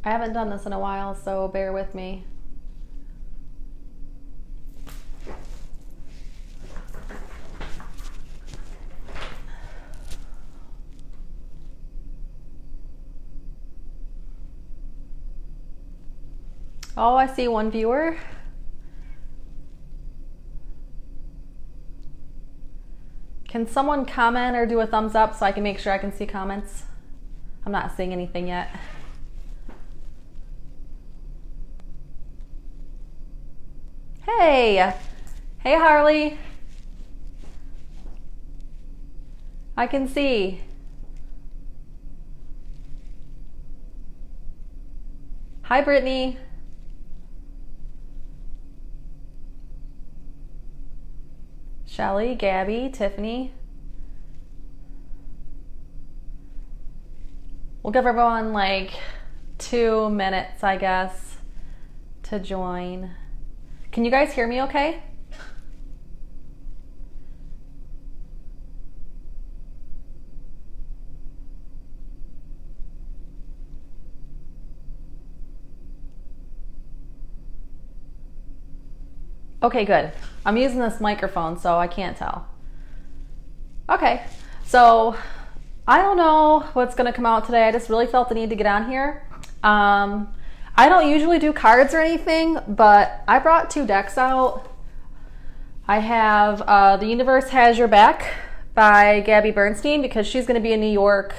I haven't done this in a while, so bear with me. Oh, I see one viewer. Can someone comment or do a thumbs up so I can make sure I can see comments? I'm not seeing anything yet. Hey! Hey, Harley. I can see. Hi, Brittany. Shelly, Gabby, Tiffany. We'll give everyone like 2 minutes, I guess, to join. Can you guys hear me okay? Okay, good. I'm using this microphone, so I can't tell. Okay, so I don't know what's gonna come out today. I just really felt the need to get on here. I don't usually do cards or anything, but I brought 2 decks out. I have The Universe Has Your Back by Gabby Bernstein because she's gonna be in New York,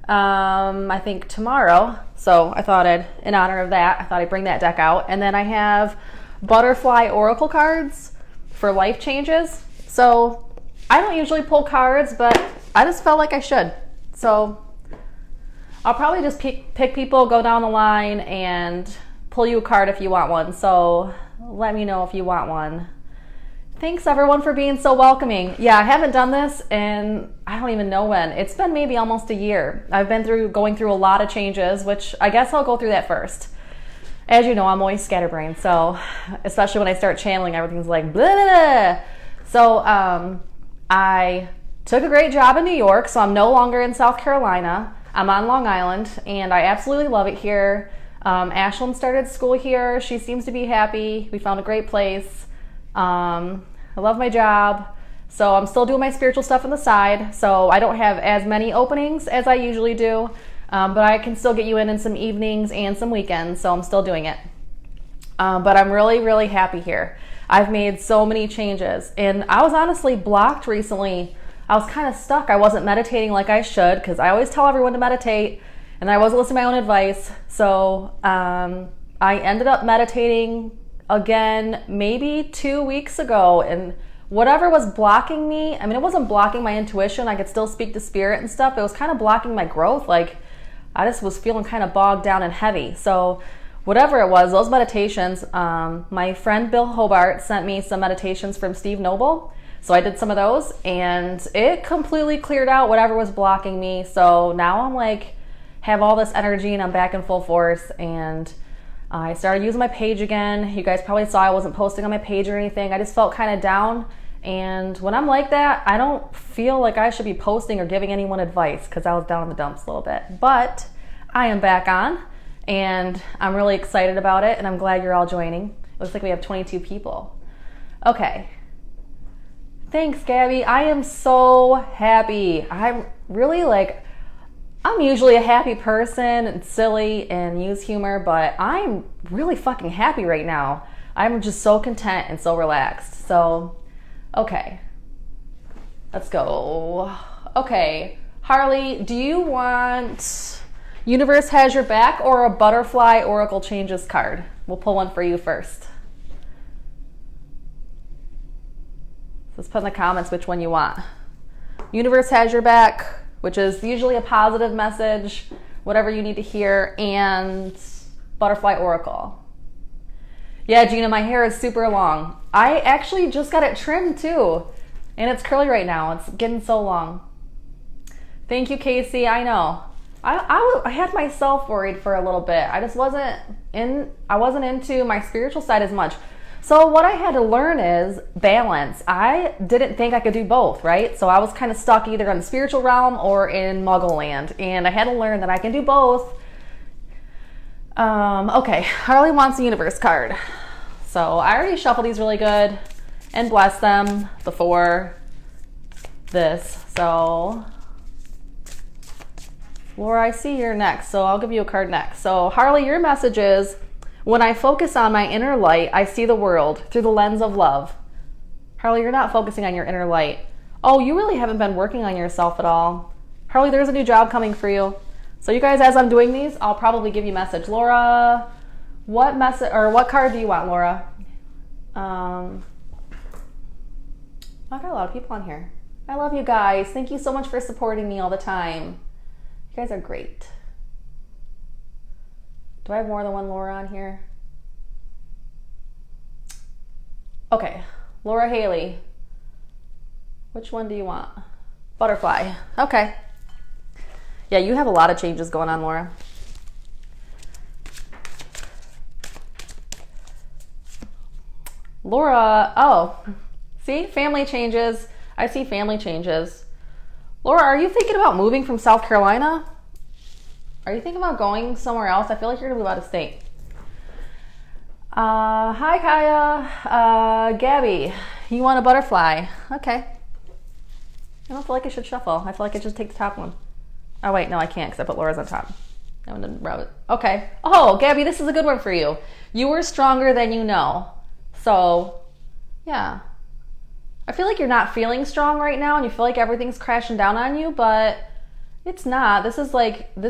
I think tomorrow. So I thought in honor of that, I thought I'd bring that deck out. And then I have Butterfly Oracle cards for life changes. So I don't usually pull cards, but I just felt like I should. So I'll probably just pick people, go down the line, and pull you a card if you want one. So let me know if you want one. Thanks everyone for being so welcoming. Yeah, I haven't done this in I don't even know when. It's been maybe almost a year. I've been going through a lot of changes, which I guess I'll go through that first. As you know, I'm always scatterbrained, so especially when I start channeling, everything's like blah, blah, blah. So I took a great job in New York, so I'm no longer in South Carolina. I'm on Long Island, and I absolutely love it here. Ashlyn started school here. She seems to be happy. We found a great place. I love my job. So I'm still doing my spiritual stuff on the side, so I don't have as many openings as I usually do. But I can still get you in some evenings and some weekends, so I'm still doing it. But I'm really, really happy here. I've made so many changes, and I was honestly blocked recently. I was kind of stuck. I wasn't meditating like I should, because I always tell everyone to meditate, and I wasn't listening to my own advice. So I ended up meditating again maybe 2 weeks ago, and whatever was blocking me, I mean, it wasn't blocking my intuition. I could still speak to spirit and stuff. It was kind of blocking my growth. Like, I just was feeling kind of bogged down and heavy. So whatever it was, those meditations, my friend Bill Hobart sent me some meditations from Steve Noble. So I did some of those, and it completely cleared out whatever was blocking me. So now I'm like, have all this energy, and I'm back in full force. And I started using my page again. You guys probably saw I wasn't posting on my page or anything. I just felt kind of down. And when I'm like that, I don't feel like I should be posting or giving anyone advice, because I was down in the dumps a little bit. But I am back on, and I'm really excited about it, and I'm glad you're all joining. It looks like we have 22 people. Okay. Thanks, Gabby. I am so happy. I'm really I'm usually a happy person and silly and use humor, but I'm really fucking happy right now. I'm just so content and so relaxed. So, okay. Let's go. Okay. Harley, do you want Universe Has Your Back or a Butterfly Oracle Changes card? We'll pull one for you first. Let's put in the comments which one you want. Universe Has Your Back, which is usually a positive message, whatever you need to hear, and Butterfly Oracle. Yeah, Gina, my hair is super long. I actually just got it trimmed too, and it's curly right now. It's getting so long. Thank you, Casey. I know. I had myself worried for a little bit. I just wasn't into my spiritual side as much. So what I had to learn is balance. I didn't think I could do both, right? So I was kind of stuck either in the spiritual realm or in Muggle land. And I had to learn that I can do both. Okay, Harley wants a universe card. So I already shuffled these really good and blessed them before this. So Laura, I see you're next, so I'll give you a card next. So Harley, your message is, when I focus on my inner light, I see the world through the lens of love. Harley, you're not focusing on your inner light. Oh, you really haven't been working on yourself at all. Harley, there's a new job coming for you. So you guys, as I'm doing these, I'll probably give you a message. Laura, what message or what card do you want, Laura? I've got a lot of people on here. I love you guys. Thank you so much for supporting me all the time. You guys are great. Do I have more than one Laura on here? Okay, Laura Haley. Which one do you want? Butterfly. Okay. Yeah, you have a lot of changes going on, Laura. Laura, oh, see, family changes. I see family changes. Laura, are you thinking about moving from South Carolina? Are you thinking about going somewhere else? I feel like you're gonna move out of state. Hi, Kaya. Gabby, you want a butterfly? Okay. I don't feel like I should shuffle. I feel like I should take the top one. Oh, wait, no, I can't because I put Laura's on top. That one didn't rub it. Okay. Oh, Gabby, this is a good one for you. You were stronger than you know. So, yeah. I feel like you're not feeling strong right now and you feel like everything's crashing down on you, but it's not. This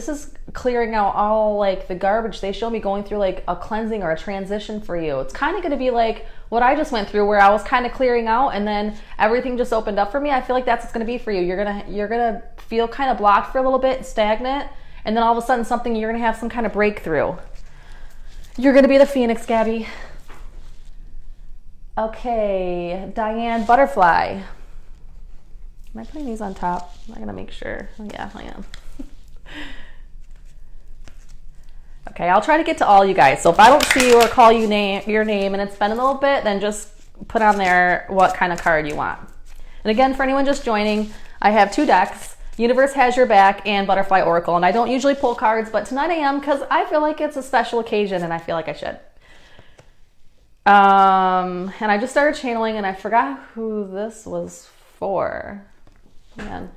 is clearing out all like the garbage. They show me going through like a cleansing or a transition for you. It's kind of going to be like what I just went through where I was kind of clearing out and then everything just opened up for me. I feel like that's what's going to be for you. You're going to feel kind of blocked for a little bit, stagnant, and then all of a sudden you're going to have some kind of breakthrough. You're going to be the Phoenix, Gabby. Okay, Diane Butterfly. Am I putting these on top? I'm going to make sure. Oh, yeah, I am. Okay, I'll try to get to all you guys. So if I don't see you or call you your name and it's been a little bit, then just put on there what kind of card you want. And again, for anyone just joining, I have 2 decks, Universe Has Your Back and Butterfly Oracle. And I don't usually pull cards, but tonight I am because I feel like it's a special occasion and I feel like I should. And I just started channeling and I forgot who this was for. Man.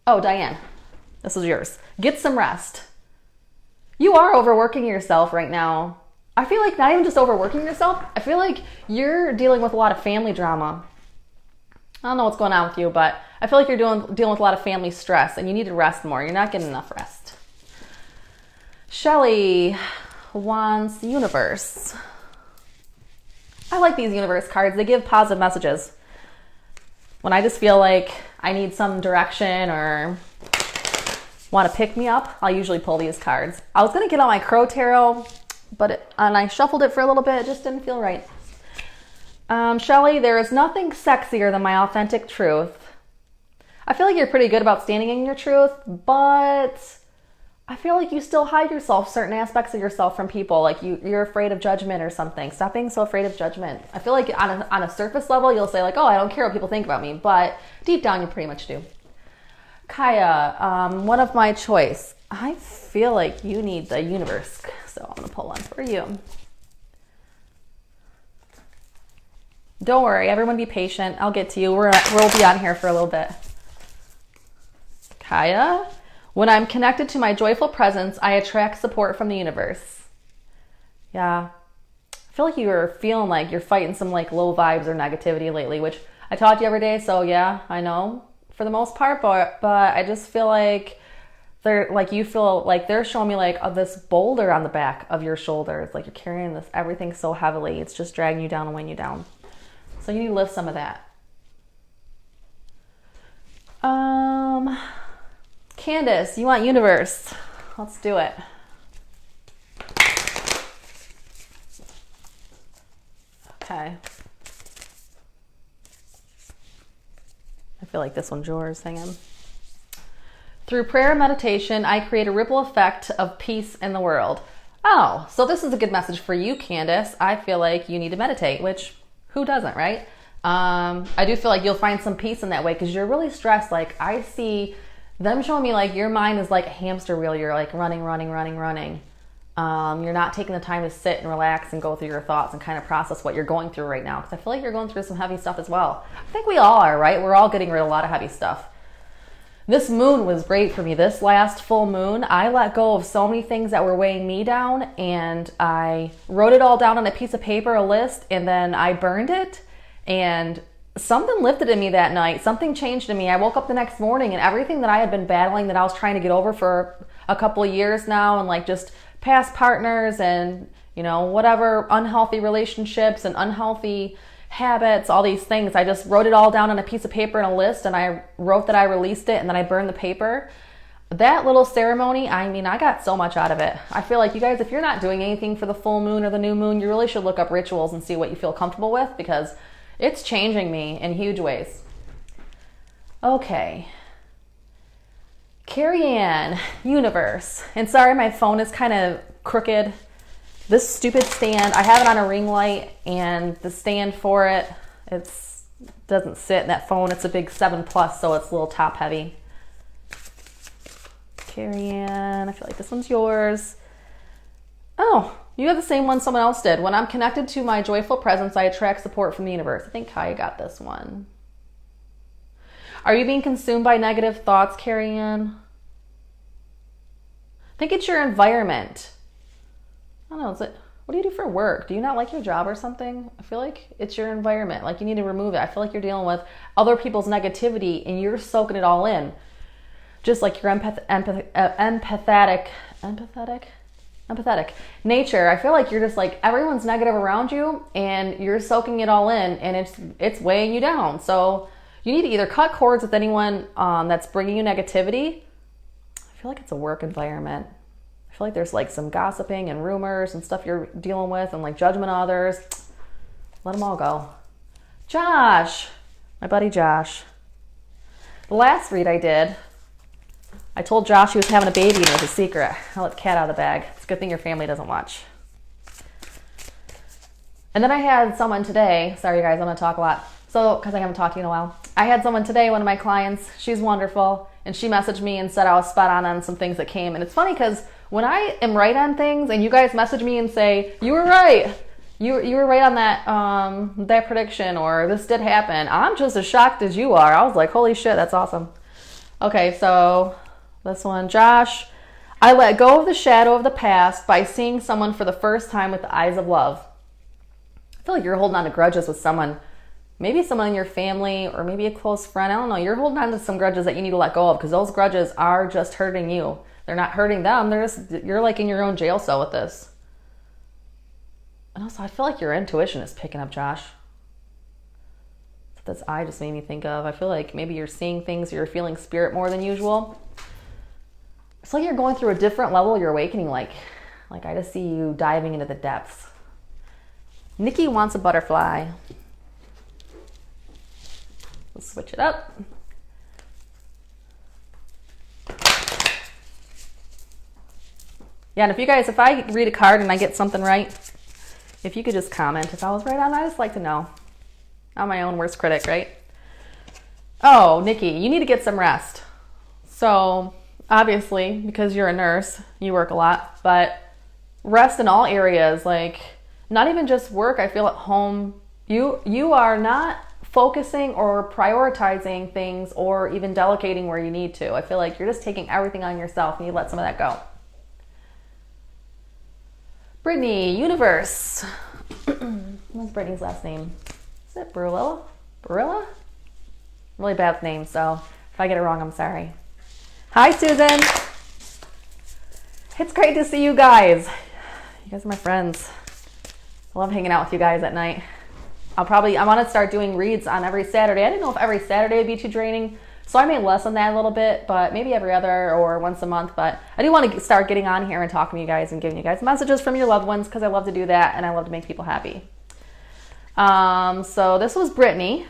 Oh, Diane, this is yours. Get some rest. You are overworking yourself right now. I feel like not even just overworking yourself. I feel like you're dealing with a lot of family drama. I don't know what's going on with you, but I feel like you're dealing with a lot of family stress and you need to rest more. You're not getting enough rest. Shelly wants universe. I like these universe cards. They give positive messages. When I just feel like I need some direction or want to pick me up, I'll usually pull these cards. I was going to get on my Crow Tarot, and I shuffled it for a little bit. It just didn't feel right. Shelly, there is nothing sexier than my authentic truth. I feel like you're pretty good about standing in your truth, but I feel like you still hide certain aspects of yourself from people. Like you're afraid of judgment or something. Stop being so afraid of judgment. I feel like on a surface level, you'll say like, oh, I don't care what people think about me. But deep down, you pretty much do. Kaya, one of my choice. I feel like you need the universe. So I'm going to pull one for you. Don't worry. Everyone be patient. I'll get to you. We'll be on here for a little bit. Kaya, when I'm connected to my joyful presence, I attract support from the universe. Yeah. I feel like you're feeling like you're fighting some like low vibes or negativity lately, which I talk to you every day. So yeah, I know for the most part, but I just feel like you feel like they're showing me like this boulder on the back of your shoulder. It's like you're carrying everything so heavily. It's just dragging you down and weighing you down. So you need to lift some of that. Candace, you want universe? Let's do it. Okay. I feel like this one's yours. Hang on. Through prayer and meditation, I create a ripple effect of peace in the world. Oh, so this is a good message for you, Candace. I feel like you need to meditate, which who doesn't, right? I do feel like you'll find some peace in that way because you're really stressed. Like I see them showing me like your mind is like a hamster wheel. You're like running. You're not taking the time to sit and relax and go through your thoughts and kind of process what you're going through right now. Because I feel like you're going through some heavy stuff as well. I think we all are, right? We're all getting rid of a lot of heavy stuff. This moon was great for me. This last full moon, I let go of so many things that were weighing me down, and I wrote it all down on a piece of paper, a list, and then I burned it, and something lifted in me that night. Something changed in me. I woke up the next morning, and everything that I had been battling, that I was trying to get over for a couple of years now, and like just past partners and, you know, whatever unhealthy relationships and unhealthy habits, all these things, I just wrote it all down on a piece of paper in a list, and I wrote that I released it, and then I burned the paper. That little ceremony, I mean, I got so much out of it. I feel like you guys, if you're not doing anything for the full moon or the new moon, you really should look up rituals and see what you feel comfortable with, because it's changing me in huge ways. Okay. Carrie Ann, universe. And sorry, my phone is kind of crooked. This stupid stand, I have it on a ring light, and the stand for it, doesn't sit in that phone. It's a big 7 Plus, so it's a little top heavy. Carrie Ann, I feel like this one's yours. Oh, you have the same one someone else did. When I'm connected to my joyful presence, I attract support from the universe. I think Kaya got this one. Are you being consumed by negative thoughts, Carrie Ann? I think it's your environment. I don't know, what do you do for work? Do you not like your job or something? I feel like it's your environment. Like, you need to remove it. I feel like you're dealing with other people's negativity and you're soaking it all in. Just like your empathetic nature. I feel like you're just like, everyone's negative around you and you're soaking it all in, and it's weighing you down. So you need to either cut cords with anyone that's bringing you negativity. I feel like it's a work environment. I feel like there's like some gossiping and rumors and stuff you're dealing with, and like judgment of others. Let them all go. Josh, my buddy Josh. The last read I did, I told Josh he was having a baby and it was a secret. I let the cat out of the bag. It's a good thing your family doesn't watch. And then I had someone today, sorry guys, I'm gonna talk a lot. So, because I haven't talked to you in a while. I had someone today, one of my clients, she's wonderful, and she messaged me and said I was spot on some things that came. And it's funny because when I am right on things and you guys message me and say, you were right, you were right on that prediction, or this did happen, I'm just as shocked as you are. I was like, holy shit, that's awesome. Okay, so this one, Josh, I let go of the shadow of the past by seeing someone for the first time with the eyes of love. I feel like you're holding on to grudges with someone. Maybe someone in your family or maybe a close friend. I don't know. You're holding on to some grudges that you need to let go of, because those grudges are just hurting you. They're not hurting them. You're like in your own jail cell with this. And also, I feel like your intuition is picking up, Josh. That's I just made me think of. I feel like maybe you're seeing things, you're feeling spirit more than usual. It's like you're going through a different level. You're awakening. Like I just see you diving into the depths. Nikki wants a butterfly. Let's switch it up. Yeah, and if I read a card and I get something right, if you could just comment if I was right on, I just like to know. I'm my own worst critic, right? Oh, Nikki, you need to get some rest. So, obviously, because you're a nurse, you work a lot, but rest in all areas, like not even just work. I feel at home, you are not focusing or prioritizing things or even delegating where you need to. I feel like you're just taking everything on yourself and you let some of that go. Brittany, universe. What's Brittany's last name? Is it Barilla? Barilla? Really bad with names, so if I get it wrong, I'm sorry. Hi, Susan. It's great to see you guys. You guys are my friends. I love hanging out with you guys at night. I want to start doing reads on every Saturday. I didn't know if every Saturday would be too draining, so I may lessen that a little bit, but maybe every other or once a month. But I do want to start getting on here and talking to you guys and giving you guys messages from your loved ones, because I love to do that and I love to make people happy. So this was Brittany.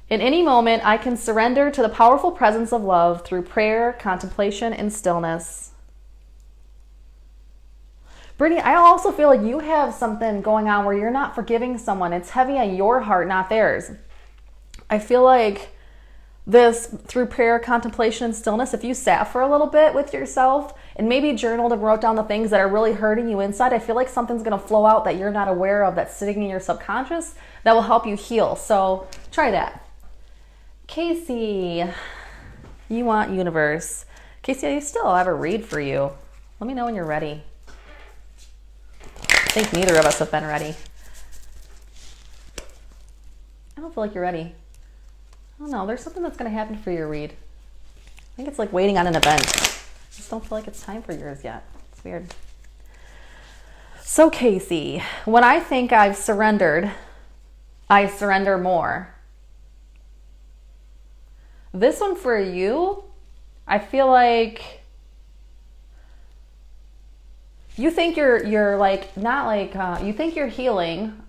In any moment, I can surrender to the powerful presence of love through prayer, contemplation, and stillness. Brittany, I also feel like you have something going on where you're not forgiving someone. It's heavy on your heart, not theirs. I feel like this through prayer, contemplation, and stillness, if you sat for a little bit with yourself and maybe journaled and wrote down the things that are really hurting you inside, I feel like something's going to flow out that you're not aware of, that's sitting in your subconscious, that will help you heal. So try that. Casey, you want universe. Casey, I still have a read for you. Let me know when you're ready. I think neither of us have been ready. I don't feel like you're ready. I don't know. There's something that's going to happen for your read. I think it's like waiting on an event. I just don't feel like it's time for yours yet. It's weird. So Casey, when I think I've surrendered, I surrender more. This one for you, I feel like you think you're like, not like, you think you're healing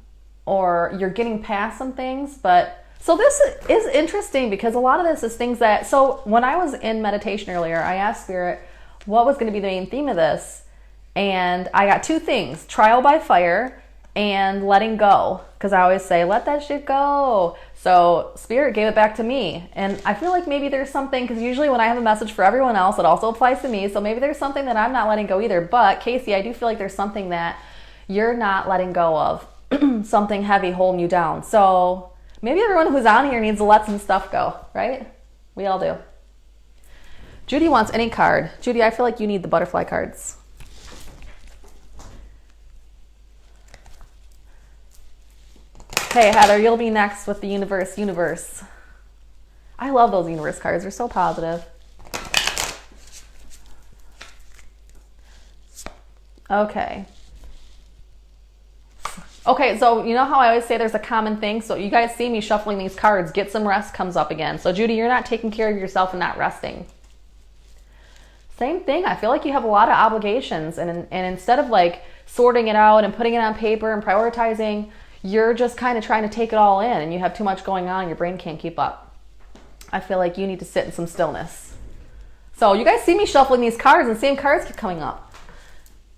or you're getting past some things, but so this is interesting because a lot of this is things that, so when I was in meditation earlier, I asked Spirit what was going to be the main theme of this. And I got two things, trial by fire and letting go. Because I always say, let that shit go. So Spirit gave it back to me. And I feel like maybe there's something, because usually when I have a message for everyone else, it also applies to me. So maybe there's something that I'm not letting go either. But Casey, I do feel like there's something that you're not letting go of. Something heavy holding you down. So maybe everyone who's on here needs to let some stuff go, right? We all do. Judy wants any card. Judy, I feel like you need the butterfly cards. Okay, Heather, you'll be next with the universe. I love those universe cards. They're so positive. Okay. Okay, so you know how I always say there's a common thing? So you guys see me shuffling these cards. Get some rest comes up again. So Judy, you're not taking care of yourself and not resting. Same thing. I feel like you have a lot of obligations. And instead of like sorting it out and putting it on paper and prioritizing, you're just kind of trying to take it all in. And you have too much going on. Your brain can't keep up. I feel like you need to sit in some stillness. So you guys see me shuffling these cards and same cards keep coming up.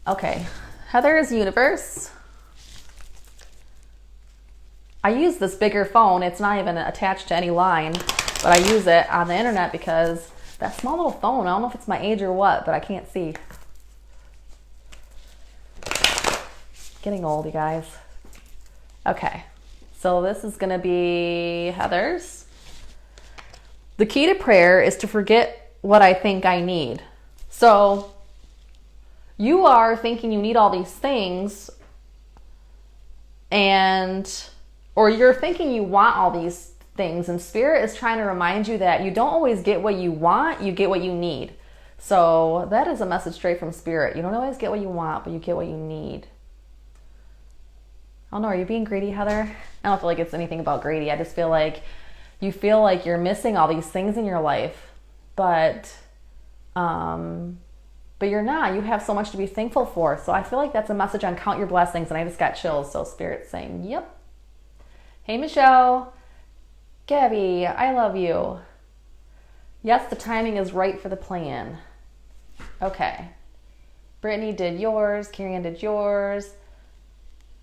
Okay. Heather's universe. I use this bigger phone. It's not even attached to any line, but I use it on the internet because that small little phone, I don't know if it's my age or what, but I can't see. Getting old, you guys. Okay, so this is going to be Heather's. The key to prayer is to forget what I think I need. So you are thinking you need all these things, or you're thinking you want all these things, and Spirit is trying to remind you that you don't always get what you want, you get what you need. So that is a message straight from Spirit. You don't always get what you want, but you get what you need. I don't know, are you being greedy, Heather? I don't feel like it's anything about greedy. I just feel like you feel like you're missing all these things in your life, but you're not. You have so much to be thankful for. So I feel like that's a message on count your blessings, and I just got chills. So Spirit's saying, yep. Hey, Michelle. Gabby, I love you. Yes, the timing is right for the plan. Okay. Brittany did yours. Karen did yours.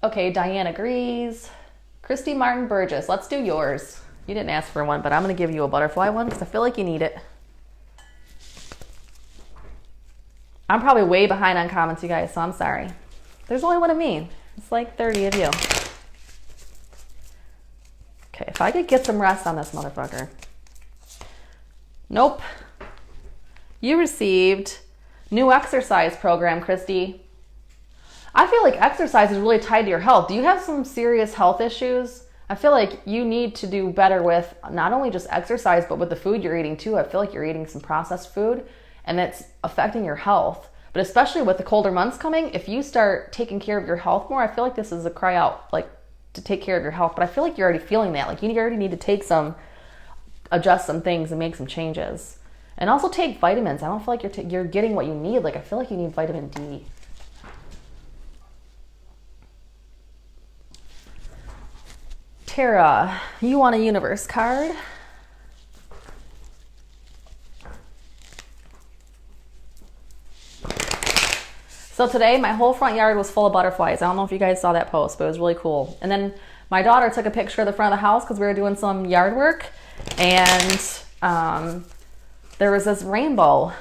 Okay, Diane agrees. Christy Martin Burgess, let's do yours. You didn't ask for one, but I'm going to give you a butterfly one because I feel like you need it. I'm probably way behind on comments, you guys, so I'm sorry. There's only one of me. It's like 30 of you. Okay, if I could get some rest on this motherfucker. Nope. You received new exercise program, Christy. I feel like exercise is really tied to your health. Do you have some serious health issues? I feel like you need to do better with not only just exercise, but with the food you're eating too. I feel like you're eating some processed food and it's affecting your health. But especially with the colder months coming, if you start taking care of your health more, I feel like this is a cry out, like to take care of your health. But I feel like you're already feeling that. Like you already need to adjust some things and make some changes. And also take vitamins. I don't feel like you're getting what you need. Like I feel like you need vitamin D. Tara, you want a universe card? So today my whole front yard was full of butterflies. I don't know if you guys saw that post, but it was really cool. And then my daughter took a picture of the front of the house because we were doing some yard work. And there was this rainbow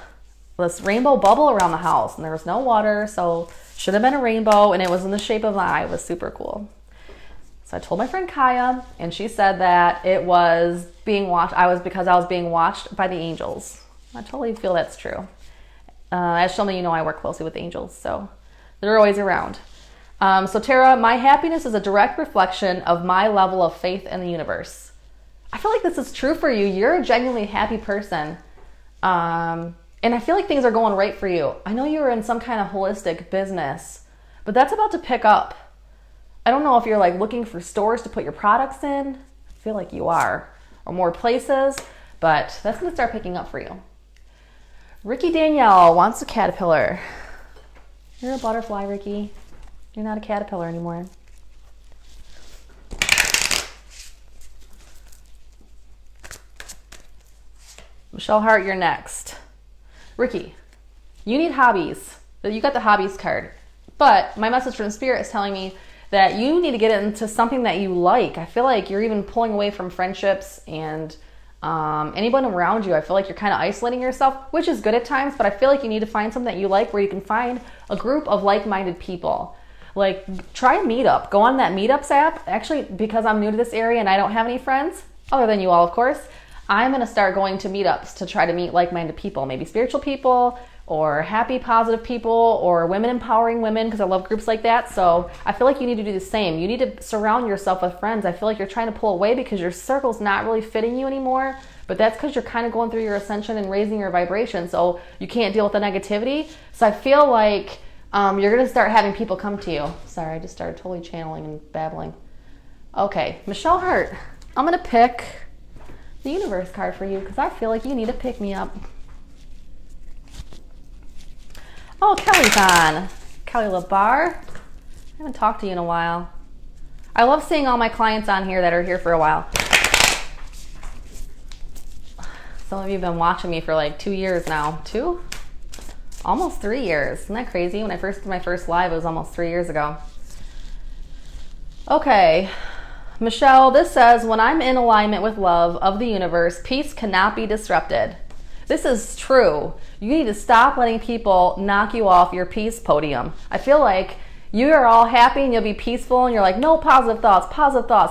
bubble around the house, and there was no water, so should have been a rainbow, and it was in the shape of an eye. It was super cool. So I told my friend Kaya, and she said that it was being watched. Because I was being watched by the angels. I totally feel that's true. As some of you know, I work closely with angels, so they're always around. So Tara, my happiness is a direct reflection of my level of faith in the universe. I feel like this is true for you. You're a genuinely happy person. And I feel like things are going right for you. I know you're in some kind of holistic business, but that's about to pick up. I don't know if you're like looking for stores to put your products in. I feel like you are, or more places, but that's going to start picking up for you. Ricky Danielle wants a caterpillar. You're a butterfly, Ricky. You're not a caterpillar anymore. Michelle Hart, you're next. Ricky, you need hobbies. You got the hobbies card. But my message from Spirit is telling me that you need to get into something that you like. I feel like you're even pulling away from friendships and anyone around you. I feel like you're kind of isolating yourself, which is good at times, but I feel like you need to find something that you like where you can find a group of like-minded people. Like, try a meetup. Go on that Meetups app. Actually, because I'm new to this area and I don't have any friends, other than you all, of course, I'm going to start going to meetups to try to meet like-minded people, maybe spiritual people or happy, positive people or women empowering women, because I love groups like that. So I feel like you need to do the same. You need to surround yourself with friends. I feel like you're trying to pull away because your circle's not really fitting you anymore, but that's because you're kind of going through your ascension and raising your vibration, so you can't deal with the negativity. So I feel like you're going to start having people come to you. Sorry, I just started totally channeling and babbling. Okay, Michelle Hart, I'm going to pick the universe card for you because I feel like you need to pick me up. Oh, Kelly's on. Kelly LaBar. I haven't talked to you in a while. I love seeing all my clients on here that are here for a while. Some of you have been watching me for like 2 years now. 2? Almost 3 years. Isn't that crazy? When I first did my first live, it was almost 3 years ago. Okay. Michelle, this says, when I'm in alignment with love of the universe, peace cannot be disrupted. This is true. You need to stop letting people knock you off your peace podium. I feel like you are all happy and you'll be peaceful and you're like, no, positive thoughts,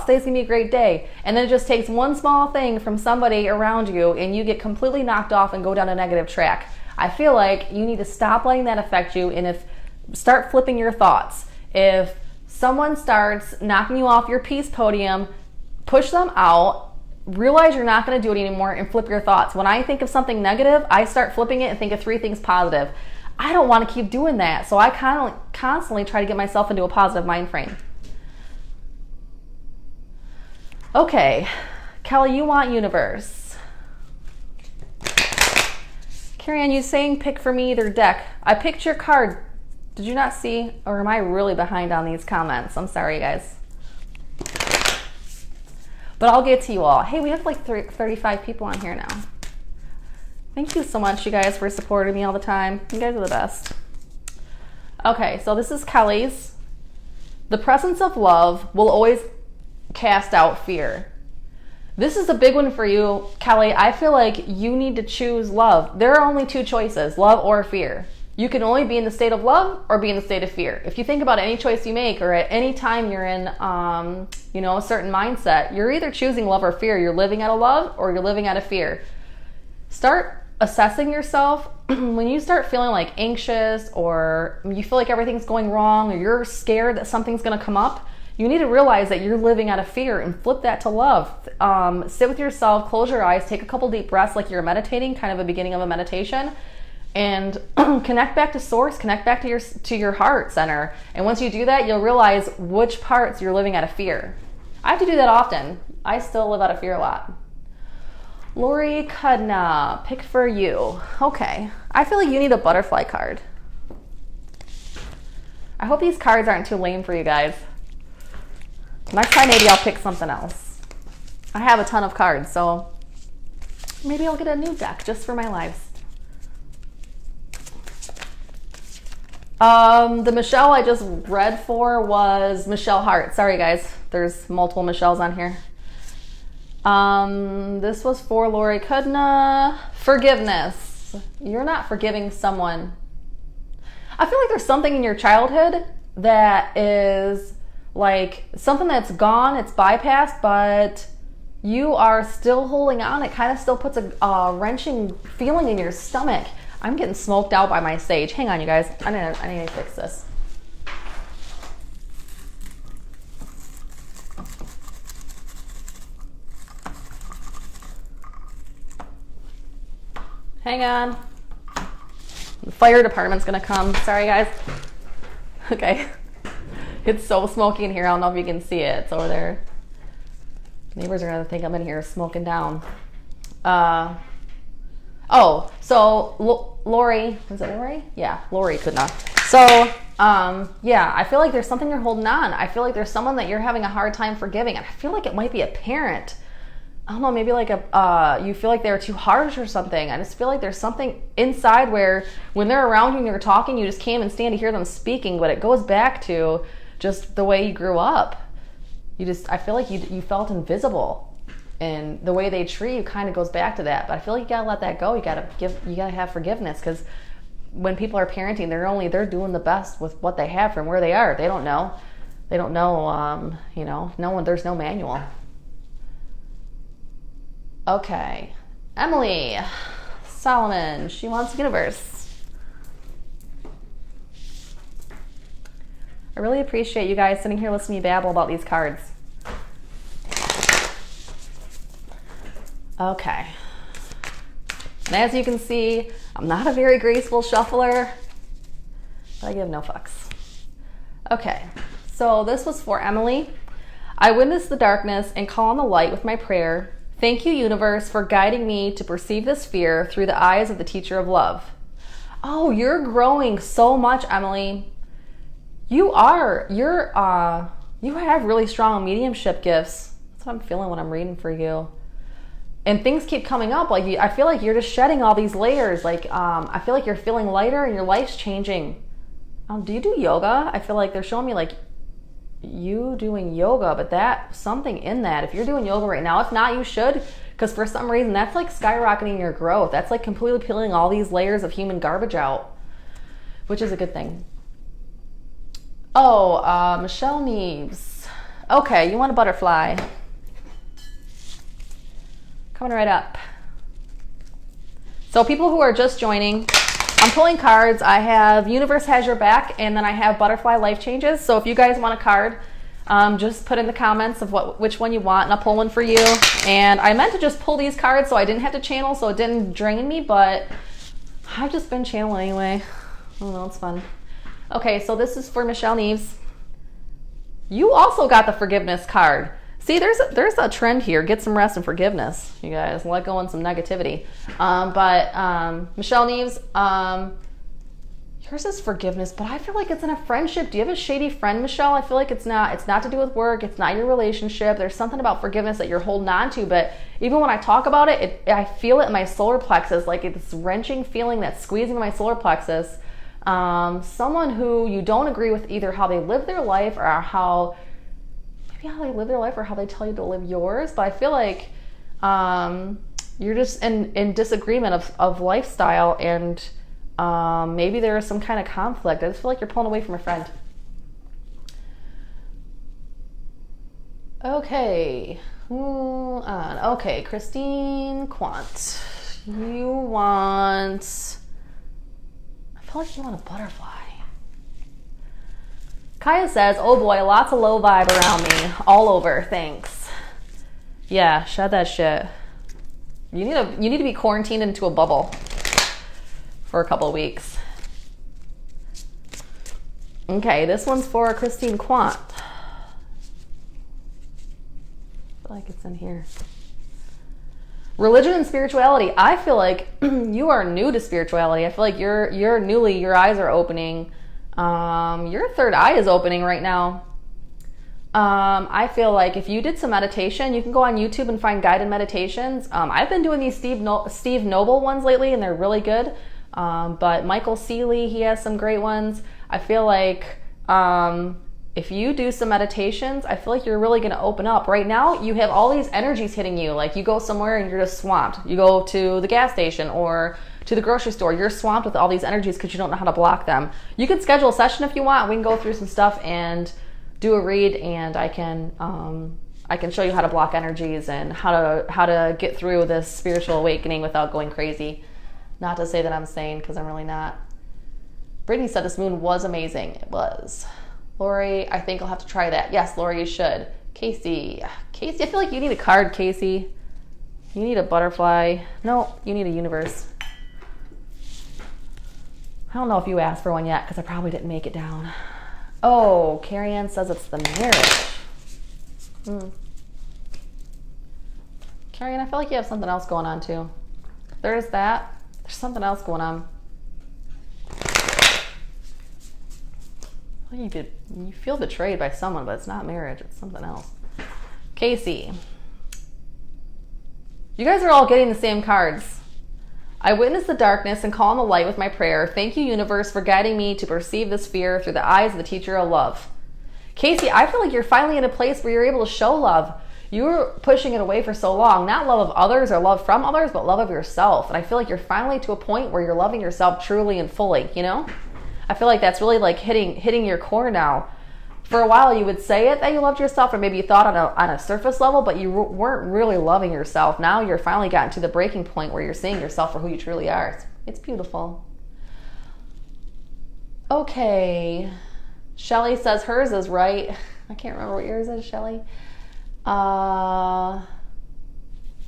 today's gonna be a great day. And then it just takes one small thing from somebody around you and you get completely knocked off and go down a negative track. I feel like you need to stop letting that affect you and start flipping your thoughts. If someone starts knocking you off your peace podium, push them out, realize you're not going to do it anymore, and flip your thoughts. When I think of something negative, I start flipping it and think of 3 things positive. I don't want to keep doing that, so I constantly try to get myself into a positive mind frame. Okay, Kelly, you want universe. Carrie Ann, you saying pick for me either deck. I picked your card. Did you not see? Or am I really behind on these comments? I'm sorry, guys. But I'll get to you all. Hey, we have like 35 people on here now. Thank you so much, you guys, for supporting me all the time. You guys are the best. Okay, so this is Kelly's. The presence of love will always cast out fear. This is a big one for you, Kelly. I feel like you need to choose love. There are only 2 choices, love or fear. You can only be in the state of love or be in the state of fear. If you think about any choice you make or at any time you're in a certain mindset, you're either choosing love or fear. You're living out of love or you're living out of fear. Start assessing yourself. When you start feeling like anxious or you feel like everything's going wrong or you're scared that something's going to come up, you need to realize that you're living out of fear and flip that to love. Sit with yourself, close your eyes, take a couple deep breaths like you're meditating, kind of a beginning of a meditation, and connect back to source, connect back to your heart center. And once you do that, you'll realize which parts you're living out of fear. I have to do that often. I still live out of fear a lot. Lori Kudna, pick for you. Okay, I feel like you need a butterfly card. I hope these cards aren't too lame for you guys. Next time maybe I'll pick something else. I have a ton of cards, so maybe I'll get a new deck just for my lives. The Michelle I just read for was Michelle Hart. Sorry guys, there's multiple Michelles on here. This was for Lori Kudna. Forgiveness. You're not forgiving someone. I feel like there's something in your childhood that is like something that's gone, it's bypassed, but you are still holding on. It kind of still puts a wrenching feeling in your stomach. I'm getting smoked out by my sage. Hang on, you guys. I need to fix this. Hang on. The fire department's gonna come. Sorry, guys. Okay. It's so smoky in here. I don't know if you can see it. It's over there. Neighbors are gonna think I'm in here smoking down. So Lori, was it Lori? Yeah, Lori could not. So, yeah, I feel like there's something you're holding on. I feel like there's someone that you're having a hard time forgiving. And I feel like it might be a parent. I don't know, maybe like you feel like they're too harsh or something. I just feel like there's something inside where when they're around you and you're talking, you just can't even stand to hear them speaking, but it goes back to just the way you grew up. I feel like you felt invisible, and the way they treat you kind of goes back to that. But I feel like you gotta let that go. You gotta have forgiveness, because when people are parenting, they're doing the best with what they have from where they are. They don't know. There's no manual. Okay, Emily Solomon, she wants universe. I really appreciate you guys sitting here listening to me babble about these cards. Okay. And as you can see, I'm not a very graceful shuffler, but I give no fucks. Okay, so this was for Emily. I witness the darkness and call on the light with my prayer. Thank you, universe, for guiding me to perceive this fear through the eyes of the teacher of love. Oh, you're growing so much, Emily. You have really strong mediumship gifts. That's what I'm feeling when I'm reading for you. And things keep coming up. I feel like you're just shedding all these layers. I feel like you're feeling lighter and your life's changing. Do you do yoga? I feel like they're showing me you doing yoga, but something in that. If you're doing yoga right now, if not, you should, because for some reason that's skyrocketing your growth. That's completely peeling all these layers of human garbage out, which is a good thing. Oh, Michelle Neves. Okay, you want a butterfly. Coming right up. So people who are just joining, I'm pulling cards. I have Universe Has Your Back, and then I have Butterfly Life Changes. So if you guys want a card, just put in the comments of which one you want, and I'll pull one for you. And I meant to just pull these cards so I didn't have to channel, so it didn't drain me, but I've just been channeling anyway. I don't know, it's fun. Okay, so this is for Michelle Neves. You also got the forgiveness card. See, there's a trend here. Get some rest and forgiveness, you guys. Let go on some negativity. Michelle Neves, yours is forgiveness, but I feel like it's in a friendship. Do you have a shady friend, Michelle? I feel like it's not to do with work. It's not your relationship. There's something about forgiveness that you're holding on to, but even when I talk about it, I feel it in my solar plexus, like it's wrenching feeling that's squeezing my solar plexus. Someone who you don't agree with either how they live their life or how they live their life or how they tell you to live yours. But I feel like you're just in disagreement of lifestyle, and maybe there is some kind of conflict. I just feel like you're pulling away from a friend. Okay. Okay, Christine Quant. You want... I feel like you want a butterfly. Kaya says, oh boy, lots of low vibe around me. All over, thanks. Yeah, shed that shit. You need to be quarantined into a bubble for a couple of weeks. Okay, this one's for Christine Quant. I feel like it's in here. Religion and spirituality. I feel like you are new to spirituality. I feel like your eyes are opening. Your third eye is opening right now. I feel like if you did some meditation, you can go on YouTube and find guided meditations. I've been doing these Steve Noble ones lately, and they're really good. But Michael Seeley, he has some great ones. I feel like if you do some meditations, I feel like you're really going to open up. Right now, you have all these energies hitting you. Like you go somewhere and you're just swamped. You go to the gas station or to the grocery store, you're swamped with all these energies because you don't know how to block them. You can schedule a session if you want. We can go through some stuff and do a read, and I can show you how to block energies and how to get through this spiritual awakening without going crazy. Not to say that I'm sane, because I'm really not. Brittany said this moon was amazing. It was. Lori, I think I'll have to try that. Yes, Lori, you should. Casey, I feel like you need a card, Casey. You need a butterfly. No, you need a universe. I don't know if you asked for one yet, because I probably didn't make it down. Oh, Carrie Ann says it's the marriage. Carrie Ann, I feel like you have something else going on too. There's that. There's something else going on. You feel betrayed by someone, but it's not marriage. It's something else. Casey. You guys are all getting the same cards. I witness the darkness and call on the light with my prayer. Thank you, universe, for guiding me to perceive this fear through the eyes of the teacher of love. Casey, I feel like you're finally in a place where you're able to show love. You were pushing it away for so long. Not love of others or love from others, but love of yourself. And I feel like you're finally to a point where you're loving yourself truly and fully, you know? I feel like that's really like hitting your core now. For a while you would say it that you loved yourself, or maybe you thought on a surface level, but you weren't really loving yourself. Now you're finally gotten to the breaking point where you're seeing yourself for who you truly are. It's beautiful. Okay. Shelly says hers is right. I can't remember what yours is, Shelly. Laura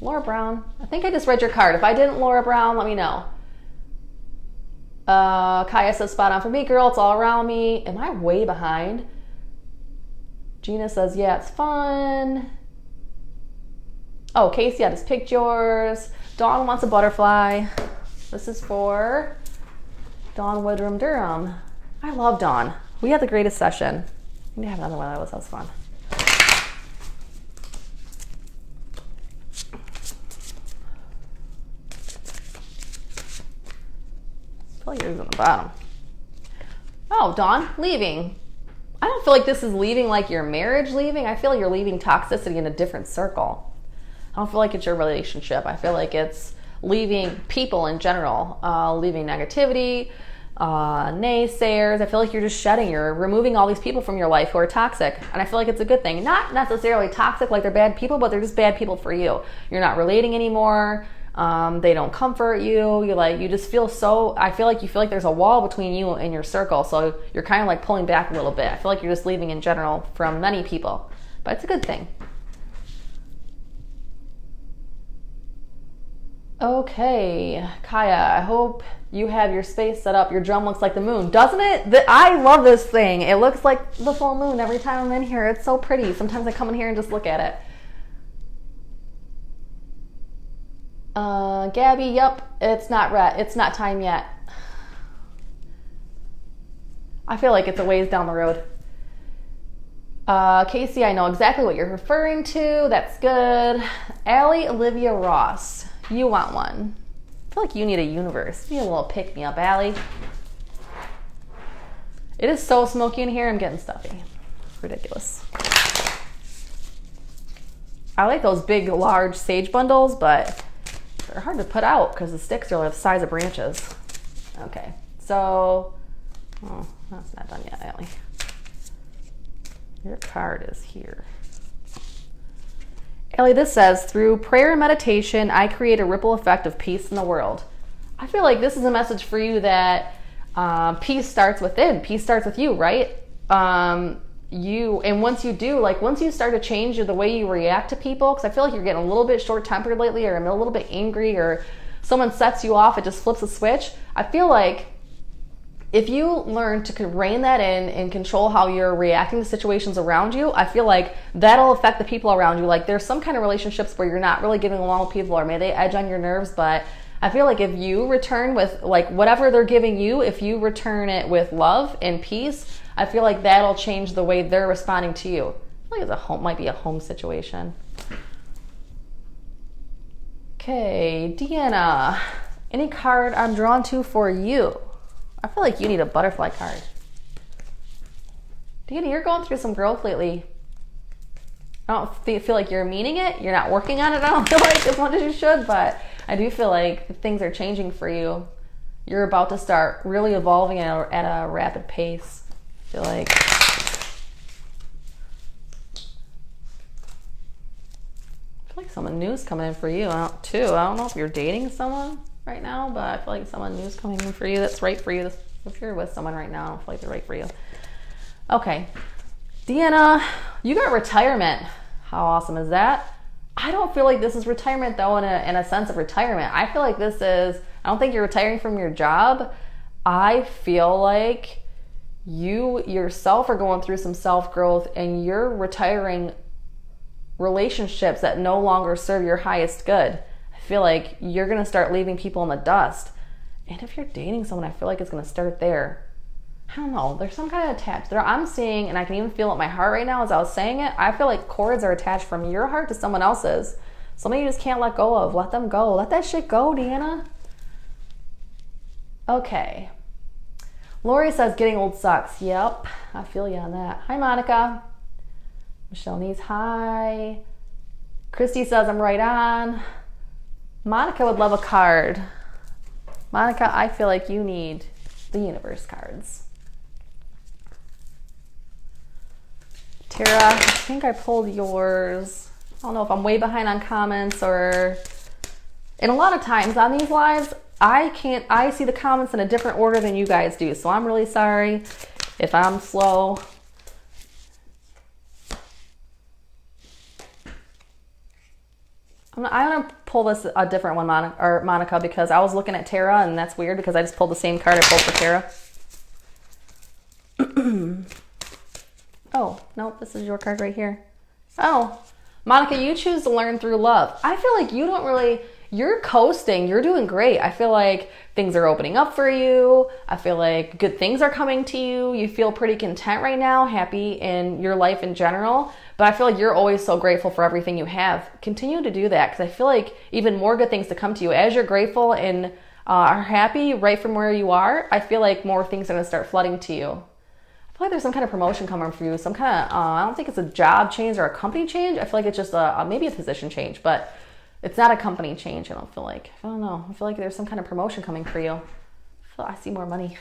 Brown. I think I just read your card. If I didn't, Laura Brown, let me know. Kaya says spot on for me, girl. It's all around me. Am I way behind? Gina says, yeah, it's fun. Oh, Casey, I just picked yours. Dawn wants a butterfly. This is for Dawn Woodrum Durham. I love Dawn. We had the greatest session. We need to have another one. That was fun. I feel like yours on the bottom. Oh, Dawn, leaving. I don't feel like this is leaving like your marriage leaving. I feel like you're leaving toxicity in a different circle. I don't feel like it's your relationship. I feel like it's leaving people in general, leaving negativity, naysayers. I feel like you're just shedding. You're removing all these people from your life who are toxic. And I feel like it's a good thing. Not necessarily toxic like they're bad people, but they're just bad people for you. You're not relating anymore. They don't comfort you. You just feel so, I feel like you feel like there's a wall between you and your circle. So you're kind of like pulling back a little bit. I feel like you're just leaving in general from many people, but it's a good thing. Okay, Kaya, I hope you have your space set up. Your drum looks like the moon, doesn't it? I love this thing. It looks like the full moon every time I'm in here. It's so pretty. Sometimes I come in here and just look at it. Gabby, yep, it's not time yet. I feel like it's a ways down the road. Casey, I know exactly what you're referring to. That's good. Allie Olivia Ross, you want one. I feel like you need a universe. You need a little pick-me-up, Allie. It is so smoky in here, I'm getting stuffy. Ridiculous. I like those big, large sage bundles, but they're hard to put out because the sticks are the size of branches. Okay, so, oh, that's not done yet, Allie. Your card is here. Allie, this says, through prayer and meditation, I create a ripple effect of peace in the world. I feel like this is a message for you that peace starts within. Peace starts with you, right? And once you do, once you start to change the way you react to people, because I feel like you're getting a little bit short-tempered lately, or a little bit angry, or someone sets you off, it just flips a switch. I feel like if you learn to rein that in and control how you're reacting to situations around you, I feel like that'll affect the people around you. Like there's some kind of relationships where you're not really getting along with people, or maybe they edge on your nerves, but I feel like if you return with whatever they're giving you, if you return it with love and peace, I feel like that'll change the way they're responding to you. I feel like it might be a home situation. Okay, Deanna, any card I'm drawn to for you? I feel like you need a butterfly card. Deanna, you're going through some growth lately. I don't feel like you're meaning it. You're not working on it, I don't feel like, as much as you should, but I do feel like things are changing for you. You're about to start really evolving at a rapid pace. I feel like. Someone new's coming in for you too. I don't know if you're dating someone right now, but I feel like someone new's coming in for you that's right for you. If you're with someone right now, I don't feel like they're right for you. Okay. Deanna, you got retirement. How awesome is that? I don't feel like this is retirement though in a sense of retirement. I feel like this is, I don't think you're retiring from your job. I feel like you yourself are going through some self-growth and you're retiring relationships that no longer serve your highest good. I feel like you're going to start leaving people in the dust. And if you're dating someone, I feel like it's going to start there. I don't know. There's some kind of attached there. I'm seeing, and I can even feel it in my heart right now as I was saying it, I feel like cords are attached from your heart to someone else's. Somebody you just can't let go of. Let them go. Let that shit go, Deanna. Okay. Lori says getting old sucks. Yep. I feel you on that. Hi, Monica. Michelle needs hi. Christy says I'm right on. Monica would love a card. Monica, I feel like you need the universe cards. Tara, I think I pulled yours. I don't know if I'm way behind on comments or... And a lot of times on these lives, I see the comments in a different order than you guys do. So I'm really sorry if I'm slow. I'm going to pull this a different one, Monica, because I was looking at Tara, and that's weird because I just pulled the same card I pulled for Tara. Oh, nope, this is your card right here. Oh, Monica, you choose to learn through love. I feel like you don't really, you're coasting. You're doing great. I feel like things are opening up for you. I feel like good things are coming to you. You feel pretty content right now, happy in your life in general. But I feel like you're always so grateful for everything you have. Continue to do that because I feel like even more good things to come to you. As you're grateful and are happy right from where you are, I feel like more things are going to start flooding to you. I feel like there's some kind of promotion coming for you. Some kind of, I don't think it's a job change or a company change. I feel like it's just maybe a position change, but it's not a company change, I don't feel like. I don't know. I feel like there's some kind of promotion coming for you. I see more money.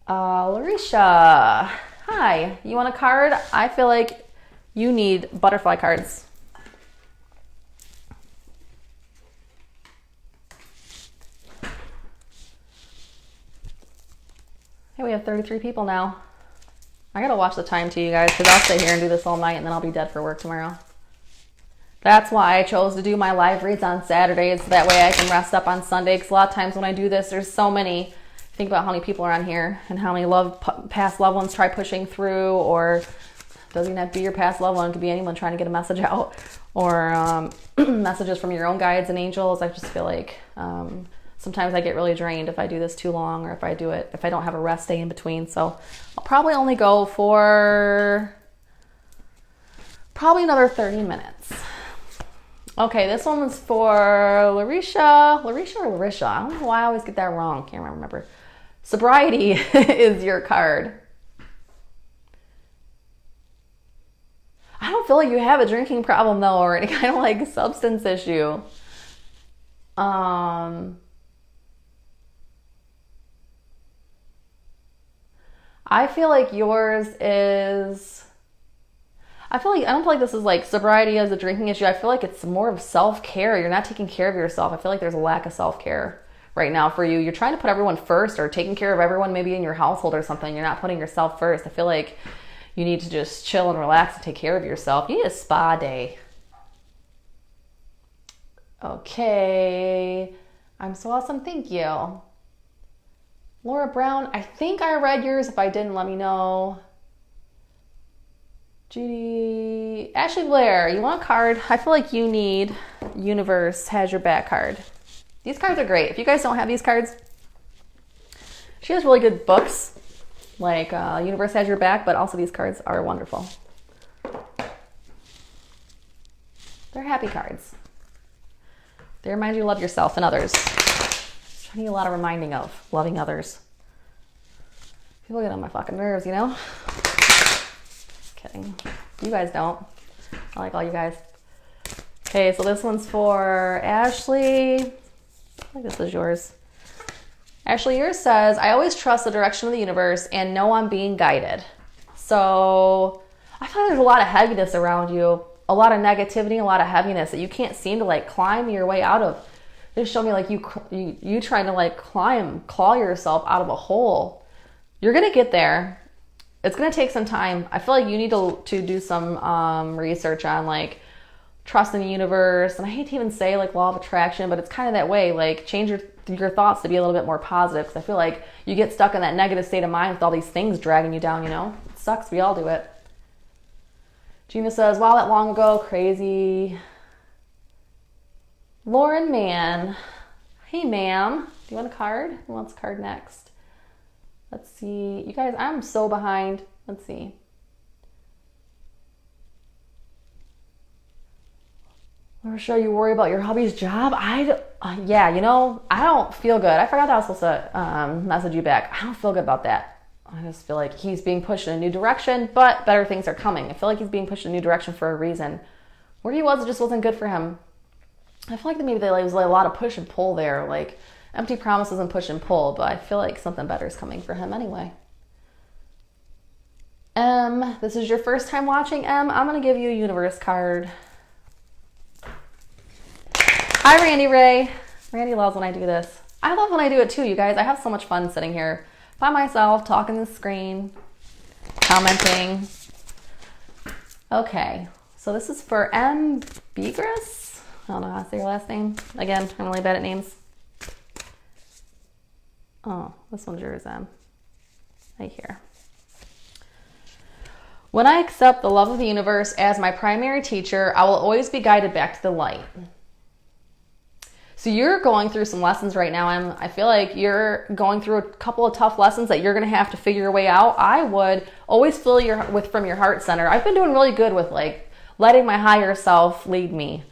Larisha. Hi, you want a card? I feel like you need butterfly cards. Hey, we have 33 people now. I gotta watch the time too, you guys, because I'll stay here and do this all night and then I'll be dead for work tomorrow. That's why I chose to do my live reads on Saturdays. That way I can rest up on Sunday, because a lot of times when I do this, there's so many. Think about how many people are on here and how many past loved ones try pushing through, or doesn't even have to be your past loved one. It could be anyone trying to get a message out, or messages from your own guides and angels. I just feel like sometimes I get really drained if I do this too long, or if I don't have a rest day in between. So I'll probably only go for probably another 30 minutes. Okay, this one was for Larisha. Larisha or Larisha? I don't know why I always get that wrong. Can't remember. Sobriety is your card. I don't feel like you have a drinking problem though, or any kind of like substance issue. I feel like yours is... I don't feel like this is like sobriety as a drinking issue. I feel like it's more of self-care. You're not taking care of yourself. I feel like there's a lack of self-care right now for you. You're trying to put everyone first, or taking care of everyone maybe in your household or something. You're not putting yourself first. I feel like you need to just chill and relax and take care of yourself. You need a spa day. Okay. I'm so awesome. Thank you. Laura Brown, I think I read yours. If I didn't, let me know. Judy, Ashley Blair, you want a card? I feel like you need Universe Has Your Back card. These cards are great. If you guys don't have these cards, she has really good books, like Universe Has Your Back, but also these cards are wonderful. They're happy cards. They remind you to love yourself and others. I need a lot of reminding of loving others. People get on my fucking nerves, you know? Just kidding. You guys don't. I like all you guys. Okay, so this one's for Ashley. I think this is yours. Ashley, yours says, I always trust the direction of the universe and know I'm being guided. So I feel like there's a lot of heaviness around you, a lot of negativity, a lot of heaviness that you can't seem to like climb your way out of. They show me like you trying to like claw yourself out of a hole. You're going to get there. It's going to take some time. I feel like you need to do some research on like trust in the universe. And I hate to even say like law of attraction, but it's kind of that way. Like change your thoughts to be a little bit more positive. Because I feel like you get stuck in that negative state of mind with all these things dragging you down, you know? It sucks. We all do it. Gina says, wow, that long ago, crazy. Lauren Mann. Hey, ma'am. Do you want a card? Who wants a card next? Let's see. You guys, I'm so behind. Let's see. Or show you worry about your hubby's job? Yeah, you know, I don't feel good. I forgot that I was supposed to message you back. I don't feel good about that. I just feel like he's being pushed in a new direction, but better things are coming. I feel like he's being pushed in a new direction for a reason. Where he was, it just wasn't good for him. I feel like maybe there was like a lot of push and pull there, like empty promises and push and pull, but I feel like something better is coming for him anyway. This is your first time watching, I'm going to give you a universe card. Hi, Randy Ray. Randy loves when I do this. I love when I do it too, you guys. I have so much fun sitting here by myself, talking to the screen, commenting. Okay, so this is for M. Begris. I don't know how to say your last name. Again, I'm really bad at names. Oh, this one's yours, M. Right here. When I accept the love of the universe as my primary teacher, I will always be guided back to the light. So you're going through some lessons right now, and I feel like you're going through a couple of tough lessons that you're going to have to figure your way out. I would always fill from your heart center. I've been doing really good with like letting my higher self lead me.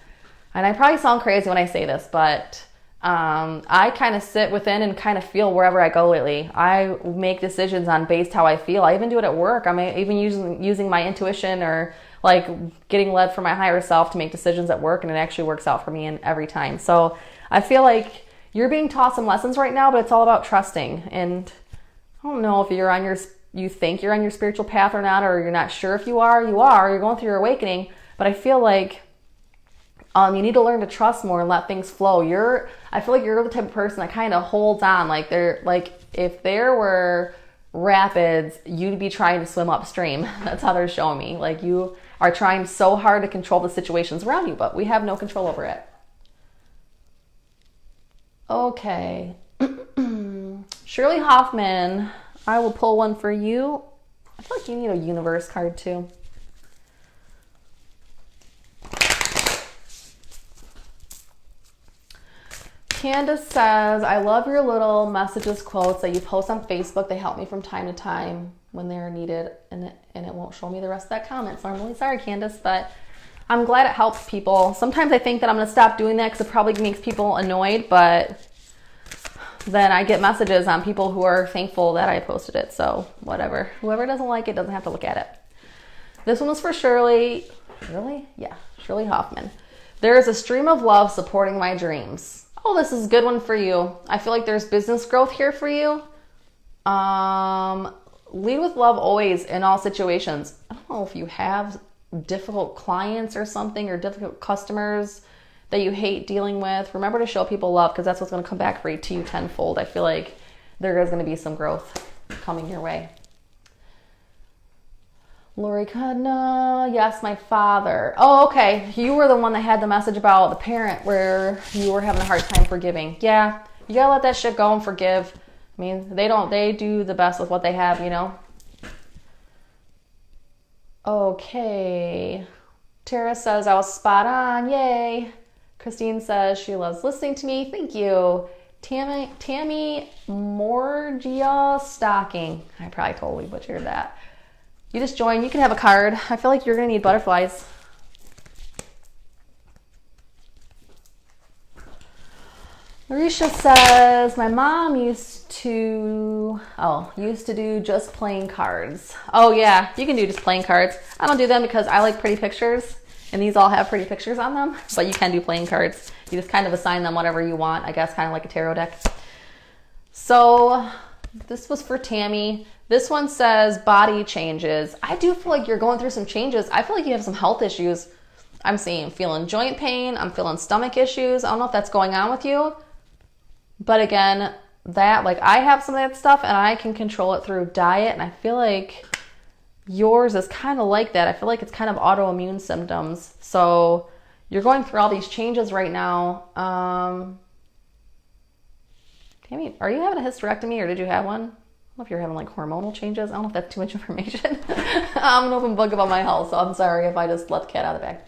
And I probably sound crazy when I say this, but I kind of sit within and kind of feel wherever I go lately. I make decisions on based how I feel. I even do it at work. I'm even using my intuition or like getting led from my higher self to make decisions at work, and it actually works out for me every time. So I feel like you're being taught some lessons right now, but it's all about trusting. And I don't know if you think you're on your spiritual path or not, or you're not sure if you are, you're going through your awakening, but I feel like you need to learn to trust more and let things flow. I feel like you're the type of person that kind of holds on. Like if there were rapids, you'd be trying to swim upstream. That's how they're showing me. Like you are trying so hard to control the situations around you, but we have no control over it. Okay. Shirley Hoffman, I will pull one for you. I feel like you need a universe card too. Candace says, I love your little messages, quotes that you post on Facebook. They help me from time to time when they're needed, and it won't show me the rest of that comment. So I'm really sorry, Candace, but I'm glad it helps people. Sometimes I think that I'm going to stop doing that because it probably makes people annoyed, but then I get messages on people who are thankful that I posted it. So whatever. Whoever doesn't like it doesn't have to look at it. This one was for Shirley. Shirley? Yeah, Shirley Hoffman. There is a stream of love supporting my dreams. Oh, this is a good one for you. I feel like there's business growth here for you. Lead with love always in all situations. I don't know if you have difficult clients or something, or difficult customers that you hate dealing with. Remember to show people love, because that's what's going to come back to you tenfold. I feel like there is going to be some growth coming your way. Lori Cudna, yes, my father. Oh, okay. You were the one that had the message about the parent where you were having a hard time forgiving. Yeah, you gotta let that shit go and forgive. I mean, they do the best with what they have, you know? Okay. Tara says, I was spot on. Yay. Christine says she loves listening to me. Thank you. Tammy Morgia Stocking. I probably totally butchered that. You just joined. You can have a card. I feel like you're going to need butterflies. Marisha says, my mom used to do just playing cards. Oh yeah, you can do just playing cards. I don't do them because I like pretty pictures, and these all have pretty pictures on them, but you can do playing cards. You just kind of assign them whatever you want, I guess, kind of like a tarot deck. So this was for Tammy. This one says body changes. I do feel like you're going through some changes. I feel like you have some health issues. I'm feeling joint pain. I'm feeling stomach issues. I don't know if that's going on with you. But again, that, like, I have some of that stuff and I can control it through diet. And I feel like yours is kind of like that. I feel like it's kind of autoimmune symptoms. So you're going through all these changes right now. Tammy, are you having a hysterectomy or did you have one? I don't know if you're having like hormonal changes. I don't know if that's too much information. I'm an open book about my health, so I'm sorry if I just let the cat out of the bag.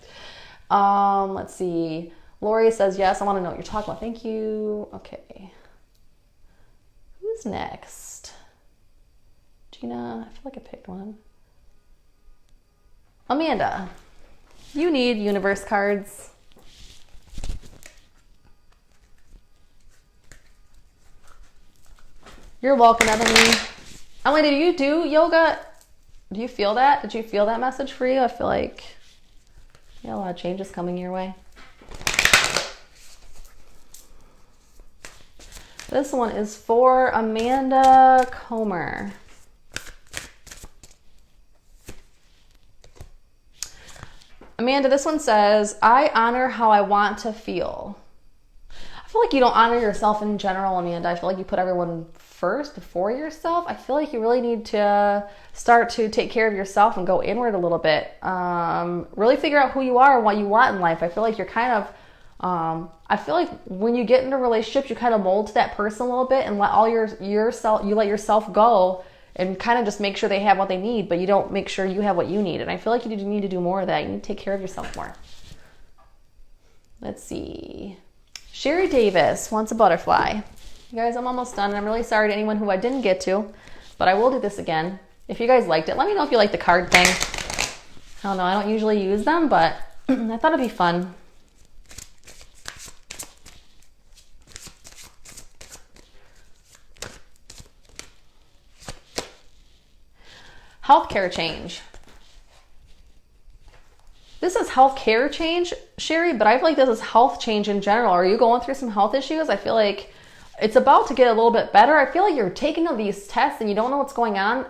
Let's see. Lori says, yes, I want to know what you're talking about. Thank you. Okay. Who's next? Gina, I feel like I picked one. Amanda, you need universe cards. You're welcome, Ebony. Emily, did you do yoga? Do you feel that? Did you feel that message for you? I feel like you got a lot of changes coming your way. This one is for Amanda Comer. Amanda, this one says, I honor how I want to feel. I feel like you don't honor yourself in general, Amanda. I feel like you put everyone first before yourself. I feel like you really need to start to take care of yourself and go inward a little bit. Really figure out who you are and what you want in life. I feel like you're kind of I feel like when you get into relationships, you kind of mold to that person a little bit and let all yourself, you let yourself go and kind of just make sure they have what they need, but you don't make sure you have what you need. And I feel like you need to do more of that. You need to take care of yourself more. Let's see. Sherry Davis wants a butterfly. You guys, I'm almost done. And I'm really sorry to anyone who I didn't get to, but I will do this again. If you guys liked it, let me know if you like the card thing. I don't know. I don't usually use them, but I thought it'd be fun. Healthcare change. This is healthcare change, Sherry, but I feel like this is health change in general. Are you going through some health issues? I feel like it's about to get a little bit better. I feel like you're taking all these tests and you don't know what's going on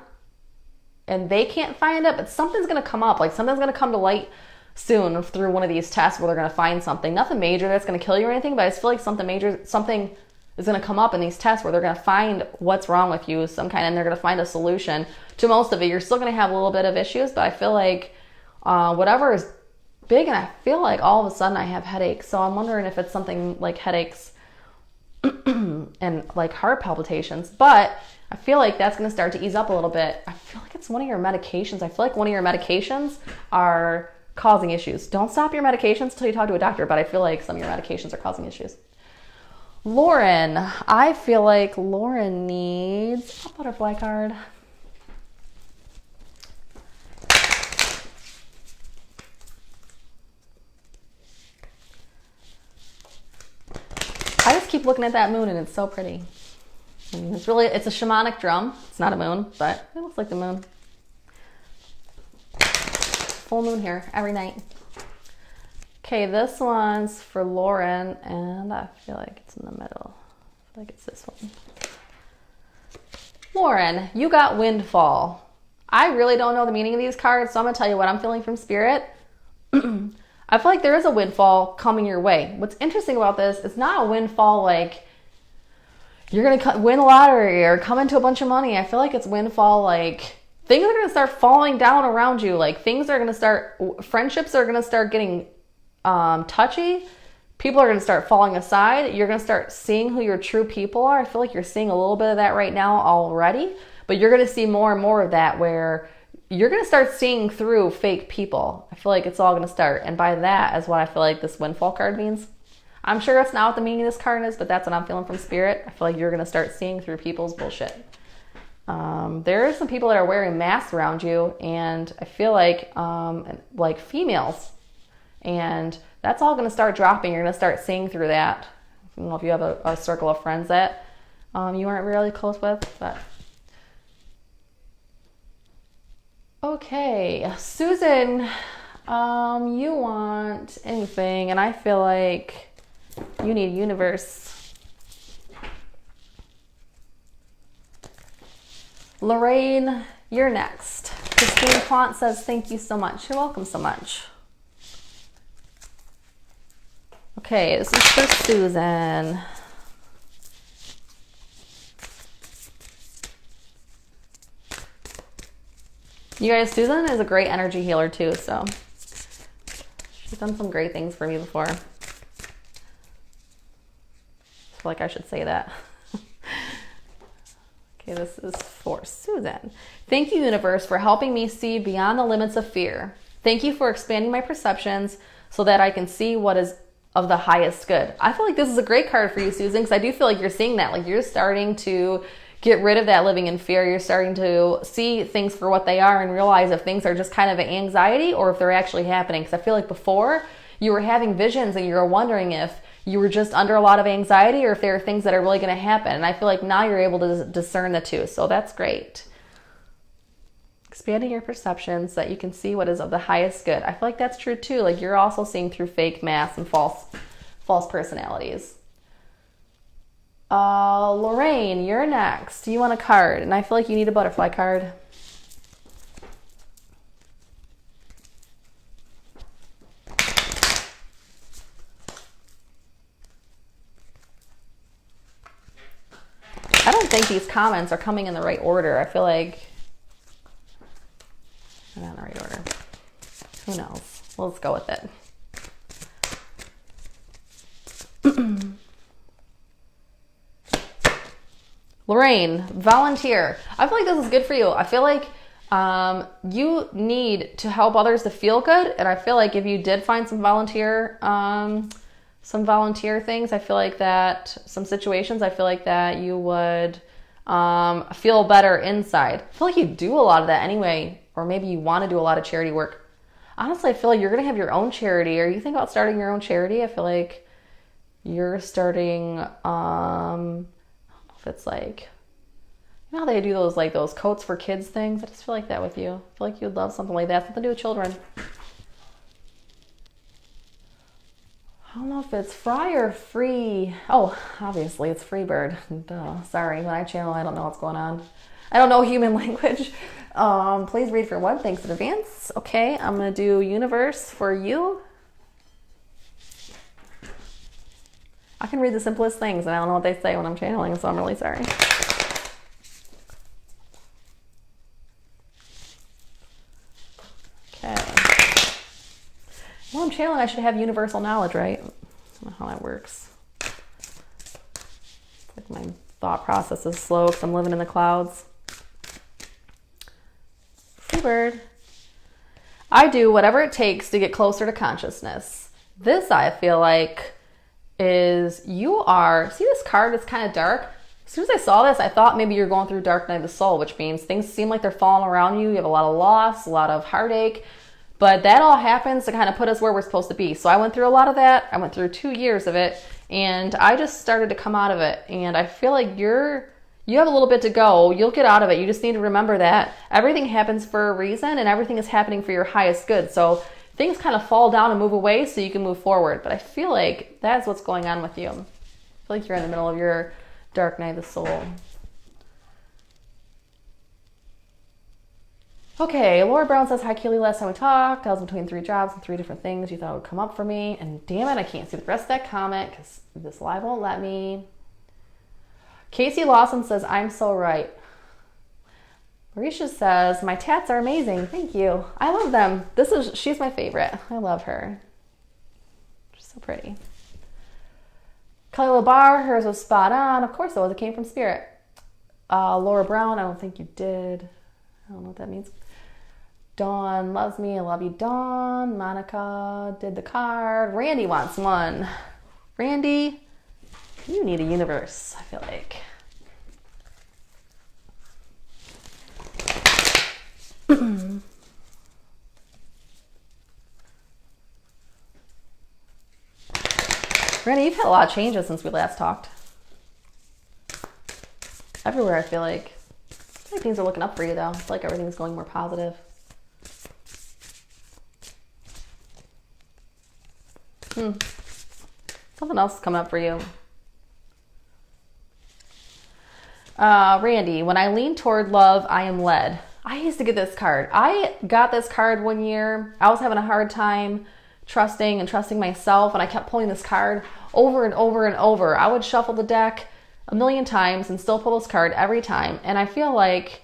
and they can't find it, but something's going to come up. Like something's going to come to light soon through one of these tests where they're going to find something. Nothing major that's going to kill you or anything, but I just feel like something is going to come up in these tests where they're going to find what's wrong with you, and they're going to find a solution to most of it. You're still going to have a little bit of issues, but I feel like whatever is big, and I feel like all of a sudden I have headaches. So I'm wondering if it's something like headaches and like heart palpitations, but I feel like that's going to start to ease up a little bit. I feel like it's one of your medications. I feel like one of your medications are causing issues. Don't stop your medications until you talk to a doctor, but I feel like some of your medications are causing issues. Lauren, I feel like Lauren needs a butterfly card. I just keep looking at that moon and it's so pretty. It's a shamanic drum. It's not a moon, but it looks like the moon. Full moon here every night. Okay, this one's for Lauren, and I feel like it's in the middle. I feel like it's this one. Lauren, you got windfall. I really don't know the meaning of these cards, so I'm going to tell you what I'm feeling from Spirit. I feel like there is a windfall coming your way. What's interesting about this, it's not a windfall like you're going to win a lottery or come into a bunch of money. I feel like it's windfall like things are going to start falling down around you. Like friendships are going to start getting touchy. People are going to start falling aside. You're going to start seeing who your true people are. I feel like you're seeing a little bit of that right now already, but you're going to see more and more of that where you're going to start seeing through fake people. I feel like it's all going to start. And by that is what I feel like this windfall card means. I'm sure that's not what the meaning of this card is, but that's what I'm feeling from Spirit. I feel like you're going to start seeing through people's bullshit. There are some people that are wearing masks around you, and I feel like females. And that's all going to start dropping. You're going to start seeing through that. don't know if you have a circle of friends that you aren't really close with, but okay, Susan, you want anything, and I feel like you need universe. Lorraine, you're next. Christine Quant says, thank you so much. You're welcome so much. Okay, this is for Susan. You guys, Susan is a great energy healer too, so she's done some great things for me before. I feel like I should say that. Okay, this is for Susan. Thank you, universe, for helping me see beyond the limits of fear. Thank you for expanding my perceptions so that I can see what is of the highest good. I feel like this is a great card for you, Susan, because I do feel like you're seeing that. Like, you're starting to get rid of that living in fear. You're starting to see things for what they are and realize if things are just kind of an anxiety or if they're actually happening. Because I feel like before you were having visions and you were wondering if you were just under a lot of anxiety or if there are things that are really going to happen. And I feel like now you're able to discern the two. So that's great. Expanding your perceptions so that you can see what is of the highest good. I feel like that's true too. Like, you're also seeing through fake masks and false personalities. Lorraine, you're next. You want a card, and I feel like you need a butterfly card. I don't think these comments are coming in the right order. I feel like they're not in the right order. Who knows? Well, let's go with it. Lorraine, volunteer. I feel like this is good for you. I feel like you need to help others to feel good. And I feel like if you did find some volunteer things, I feel like that, some situations, I feel like that you would feel better inside. I feel like you do a lot of that anyway, or maybe you want to do a lot of charity work. Honestly, I feel like you're going to have your own charity, or you think about starting your own charity. I feel like you're starting, I don't know if it's like, you know how they do those, like those coats for kids things? I just feel like that with you. I feel like you'd love something like that, something to do with children. I don't know if it's fry or free. Oh, obviously it's free bird. Duh. Sorry, when I channel, I don't know what's going on. I don't know human language. Please read for one. Thanks in advance. Okay, I'm going to do universe for you. I can read the simplest things, and I don't know what they say when I'm channeling, so I'm really sorry. Okay. Well, I'm channeling. I should have universal knowledge, right? I don't know how that works. It's like my thought process is slow because I'm living in the clouds. Freebird. I do whatever it takes to get closer to consciousness. This, I feel like, is you are, see this card is kind of dark. As soon as I saw this, I thought maybe you're going through dark night of the soul, which means things seem like they're falling around you. You have a lot of loss, a lot of heartache, but that all happens to kind of put us where we're supposed to be. So I went through a lot of that. I went through 2 years of it, and I just started to come out of it. And I feel like you have a little bit to go. You'll get out of it. You just need to remember that everything happens for a reason, and everything is happening for your highest good. So things kind of fall down and move away so you can move forward. But I feel like that's what's going on with you. I feel like you're in the middle of your dark night of the soul. Okay, Laura Brown says, hi, Keely. Last time we talked, I was between 3 jobs and 3 different things you thought would come up for me. And damn it, I can't see the rest of that comment because this live won't let me. Casey Lawson says, I'm so right. Marisha says, my tats are amazing. Thank you. I love them. She's my favorite. I love her. She's so pretty. Kelly LaBar, hers was spot on. Of course it was. It came from spirit. Laura Brown, I don't think you did. I don't know what that means. Dawn loves me. I love you, Dawn. Monica did the card. Randy wants one. Randy, you need a universe, I feel like. Randy, you've had a lot of changes since we last talked. Everywhere, I feel like things are looking up for you, though. I feel like everything's going more positive. Something else is coming up for you. Randy, when I lean toward love, I am led. I used to get this card. I got this card one year. I was having a hard time trusting myself, and I kept pulling this card over and over and over. I would shuffle the deck a million times and still pull this card every time. And I feel like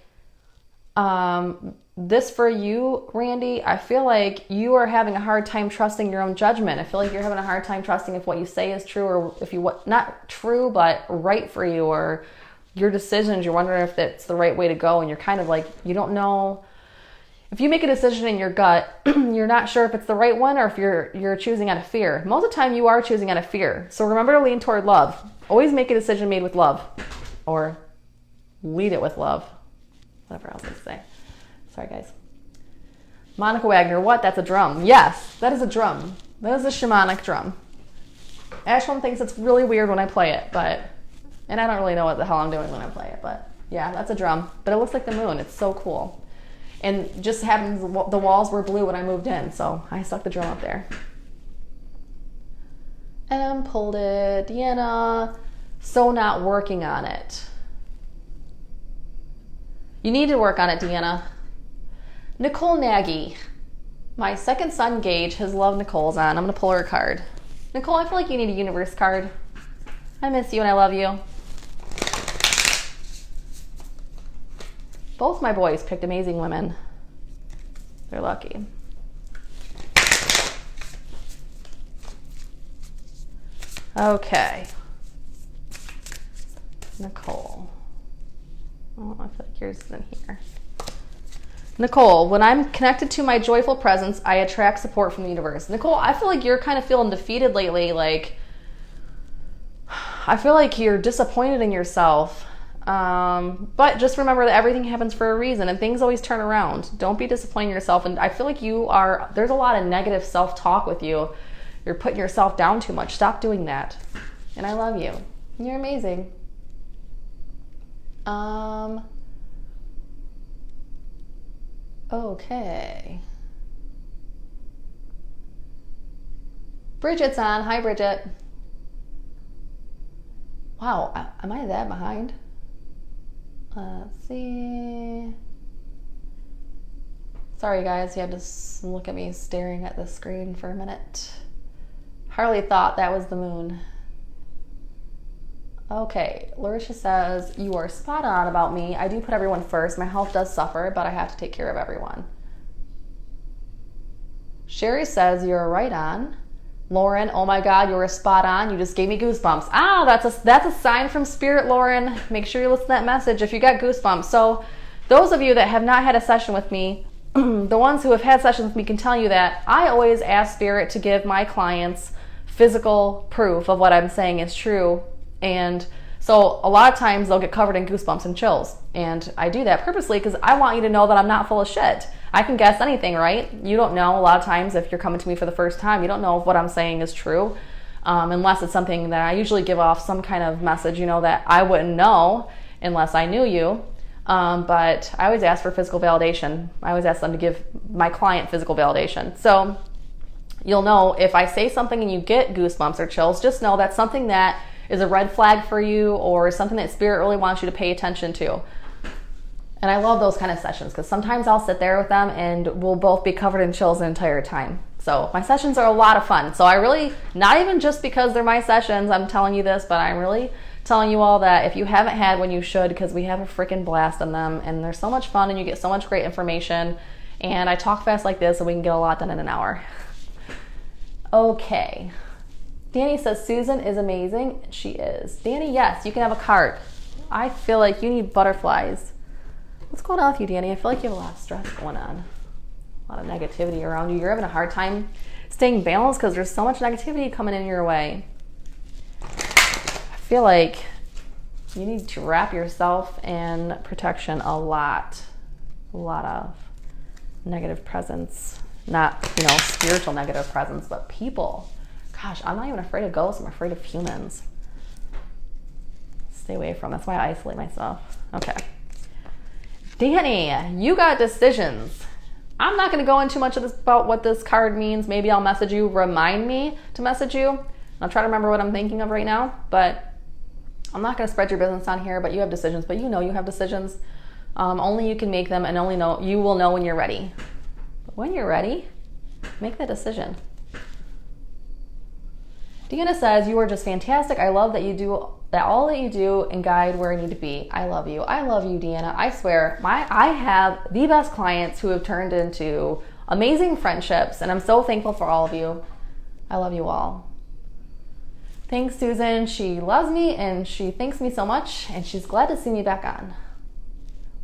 this for you, Randy, I feel like you are having a hard time trusting your own judgment. I feel like you're having a hard time trusting if what you say is true, or if you not true, but right for you, or your decisions. You're wondering if that's the right way to go, and you're kind of like, you don't know. If you make a decision in your gut, you're not sure if it's the right one, or if you're choosing out of fear. Most of the time you are choosing out of fear. So remember to lean toward love. Always make a decision made with love, or lead it with love. Whatever else I say. Sorry, guys. Monica Wagner, what? That's a drum. Yes, that is a drum. That is a shamanic drum. Ashlyn thinks it's really weird when I play it, and I don't really know what the hell I'm doing when I play it, but yeah, that's a drum. But it looks like the moon. It's so cool. And just happens the walls were blue when I moved in, so I stuck the drum up there. And pulled it. Deanna, so not working on it. You need to work on it, Deanna. Nicole Nagy. My second son, Gage, his love Nicole's on. I'm going to pull her a card. Nicole, I feel like you need a universe card. I miss you and I love you. Both my boys picked amazing women. They're lucky. Okay. Nicole. Oh, I feel like yours is in here. Nicole, when I'm connected to my joyful presence, I attract support from the universe. Nicole, I feel like you're kind of feeling defeated lately. Like, I feel like you're disappointed in yourself. But just remember that everything happens for a reason, and things always turn around. Don't be disappointed in yourself. And I feel like there's a lot of negative self-talk with you. You're putting yourself down too much. Stop doing that. And I love you. You're amazing. Okay. Bridget's on. Hi, Bridget. Wow, am I that behind? Let's see. Sorry, guys. You had to look at me staring at the screen for a minute. Harley thought that was the moon. Okay, Larisha says, you are spot on about me. I do put everyone first. My health does suffer, but I have to take care of everyone. Sherry says, you're right on. Lauren, oh my God, you were spot on. You just gave me goosebumps. Ah, that's a sign from Spirit, Lauren. Make sure you listen to that message if you got goosebumps. So those of you that have not had a session with me, the ones who have had sessions with me can tell you that I always ask Spirit to give my clients physical proof of what I'm saying is true. And so a lot of times they'll get covered in goosebumps and chills. And I do that purposely because I want you to know that I'm not full of shit. I can guess anything, right? You don't know a lot of times if you're coming to me for the first time. You don't know if what I'm saying is true unless it's something that I usually give off some kind of message, that I wouldn't know unless I knew you. But I always ask for physical validation. I always ask them to give my client physical validation. So you'll know if I say something and you get goosebumps or chills, just know that's something that is a red flag for you or something that Spirit really wants you to pay attention to. And I love those kind of sessions because sometimes I'll sit there with them and we'll both be covered in chills the entire time. So my sessions are a lot of fun. So I really, not even just because they're my sessions, I'm telling you this, but I'm really telling you all that if you haven't had one, you should, because we have a freaking blast on them and they're so much fun and you get so much great information. And I talk fast like this so we can get a lot done in an hour. Okay. Danny says, Susan is amazing. She is. Danny, yes, you can have a card. I feel like you need butterflies. What's going on with you, Danny? I feel like you have a lot of stress going on. A lot of negativity around you. You're having a hard time staying balanced because there's so much negativity coming in your way. I feel like you need to wrap yourself in protection a lot. A lot of negative presence. Not, spiritual negative presence, but people Gosh, I'm not even afraid of ghosts. I'm afraid of humans. Stay away from. That's why I isolate myself. Okay. Danny, you got decisions. I'm not going to go into much of this about what this card means. Maybe I'll message you. Remind me to message you. I'll try to remember what I'm thinking of right now. But I'm not going to spread your business on here. But you have decisions. But you know you have decisions. Only you can make them, and only you will know when you're ready. But when you're ready, make the decision. Deanna says, you are just fantastic. I love that you do that, all that you do, and guide where I need to be. I love you. I love you, Deanna. I swear, I have the best clients who have turned into amazing friendships, and I'm so thankful for all of you. I love you all. Thanks, Susan. She loves me, and she thanks me so much, and she's glad to see me back on.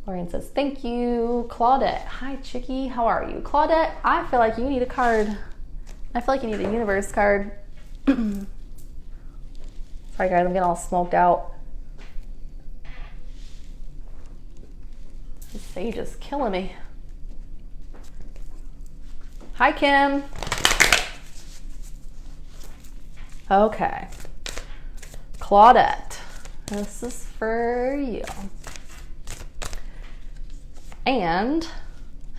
Lauren says, thank you. Claudette. Hi, Chickie. How are you? Claudette, I feel like you need a card. I feel like you need a universe card. Sorry guys, I'm getting all smoked out. This sage is killing me. Hi, Kim. Okay. Claudette, this is for you. And,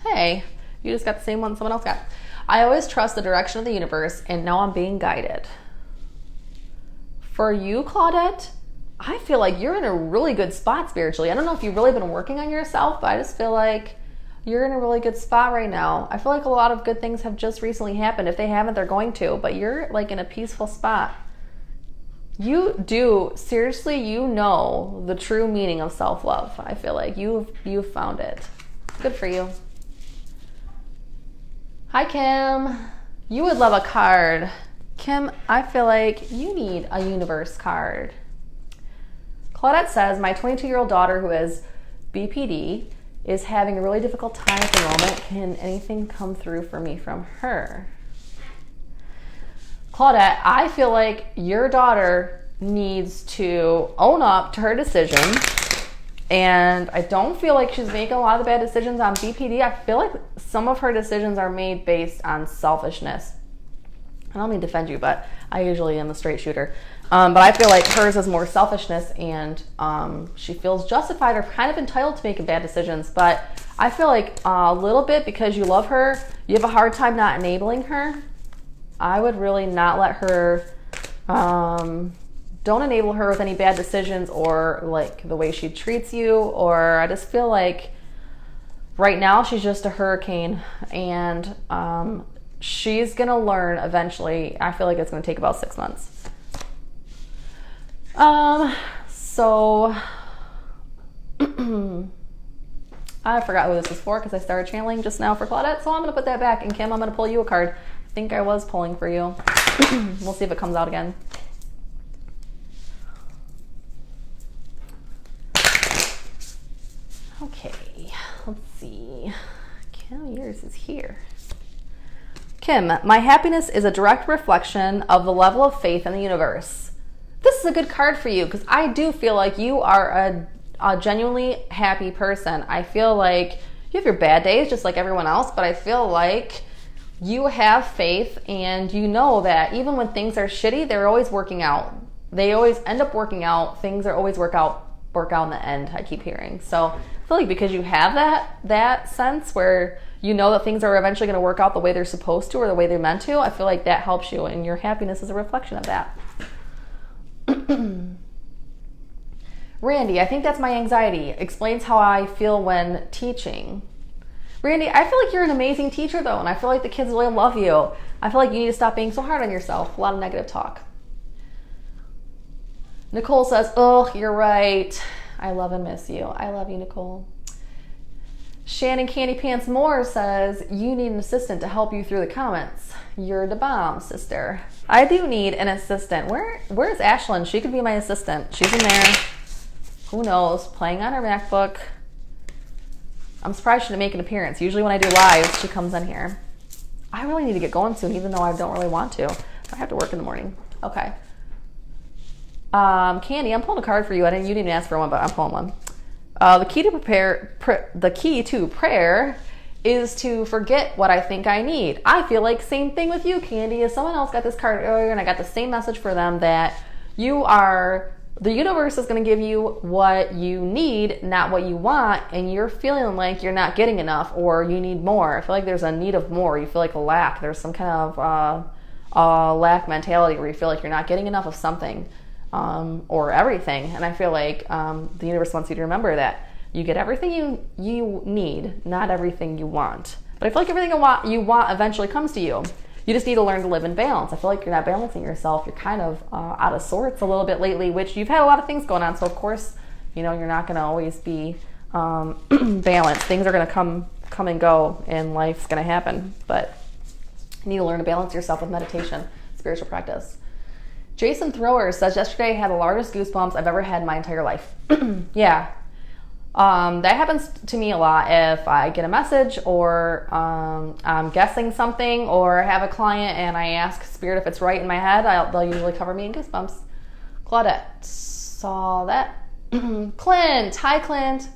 hey, you just got the same one someone else got. I always trust the direction of the universe, and now I'm being guided. For you, Claudette, I feel like you're in a really good spot spiritually. I don't know if you've really been working on yourself, but I just feel like you're in a really good spot right now. I feel like a lot of good things have just recently happened. If they haven't, they're going to, but you're like in a peaceful spot. You do, seriously, you know the true meaning of self-love. I feel like you've found it. Good for you. Hi, Kim. You would love a card. Kim, I feel like you need a universe card. Claudette says, my 22-year-old daughter who has BPD is having a really difficult time at the moment. Can anything come through for me from her? Claudette, I feel like your daughter needs to own up to her decision. And I don't feel like she's making a lot of the bad decisions on BPD. I feel like some of her decisions are made based on selfishness. I don't mean to defend you, but I usually am a straight shooter. But I feel like hers is more selfishness, and she feels justified or kind of entitled to making bad decisions. But I feel like a little bit, because you love her, you have a hard time not enabling her. I would really not let her... don't enable her with any bad decisions or like the way she treats you, or I just feel like right now she's just a hurricane, and she's gonna learn eventually. I feel like it's gonna take about 6 months. So I forgot who this is for because I started channeling just now for Claudette, so I'm gonna put that back. And Kim, I'm gonna pull you a card. I think I was pulling for you. We'll see if it comes out again. Okay, let's see. Kim, yours is here. Kim, my happiness is a direct reflection of the level of faith in the universe. This is a good card for you because I do feel like you are a genuinely happy person. I feel like you have your bad days just like everyone else, but I feel like you have faith, and you know that even when things are shitty, they're always working out. They always end up working out. Things are always work out in the end, I keep hearing. So I feel like because you have that sense where you know that things are eventually going to work out the way they're supposed to or the way they're meant to, I feel like that helps you, and your happiness is a reflection of that. Randy, I think that's my anxiety. Explains how I feel when teaching. Randy, I feel like you're an amazing teacher though, and I feel like the kids really love you. I feel like you need to stop being so hard on yourself. A lot of negative talk. Nicole says, oh, you're right. I love and miss you. I love you, Nicole. Shannon Candy Pants Moore says, you need an assistant to help you through the comments. You're the bomb, sister. I do need an assistant. Where's Ashlyn? She could be my assistant. She's in there. Who knows? Playing on her MacBook. I'm surprised she didn't make an appearance. Usually when I do lives, she comes in here. I really need to get going soon, even though I don't really want to. I have to work in the morning. Okay. Candy, I'm pulling a card for you. You didn't even ask for one, but I'm pulling one. The key to prayer is to forget what I think I need. I feel like same thing with you, Candy. As someone else got this card earlier and I got the same message for them, that the universe is going to give you what you need, not what you want, and you're feeling like you're not getting enough or you need more. I feel like there's a need of more. You feel like a lack. There's some kind of lack mentality where you feel like you're not getting enough of something or everything. And I feel like the universe wants you to remember that you get everything you need, not everything you want. But I feel like everything you want eventually comes to you. You just need to learn to live in balance. I feel like you're not balancing yourself. You're kind of out of sorts a little bit lately, which you've had a lot of things going on. So of course, you're not going to always be balanced. Things are going to come and go, and life's going to happen. But you need to learn to balance yourself with meditation, spiritual practice. Jason Thrower says, yesterday I had the largest goosebumps I've ever had in my entire life. Yeah. That happens to me a lot if I get a message or I'm guessing something or have a client and I ask Spirit if it's right in my head. They'll usually cover me in goosebumps. Claudette saw that. Clint. Hi, Clint.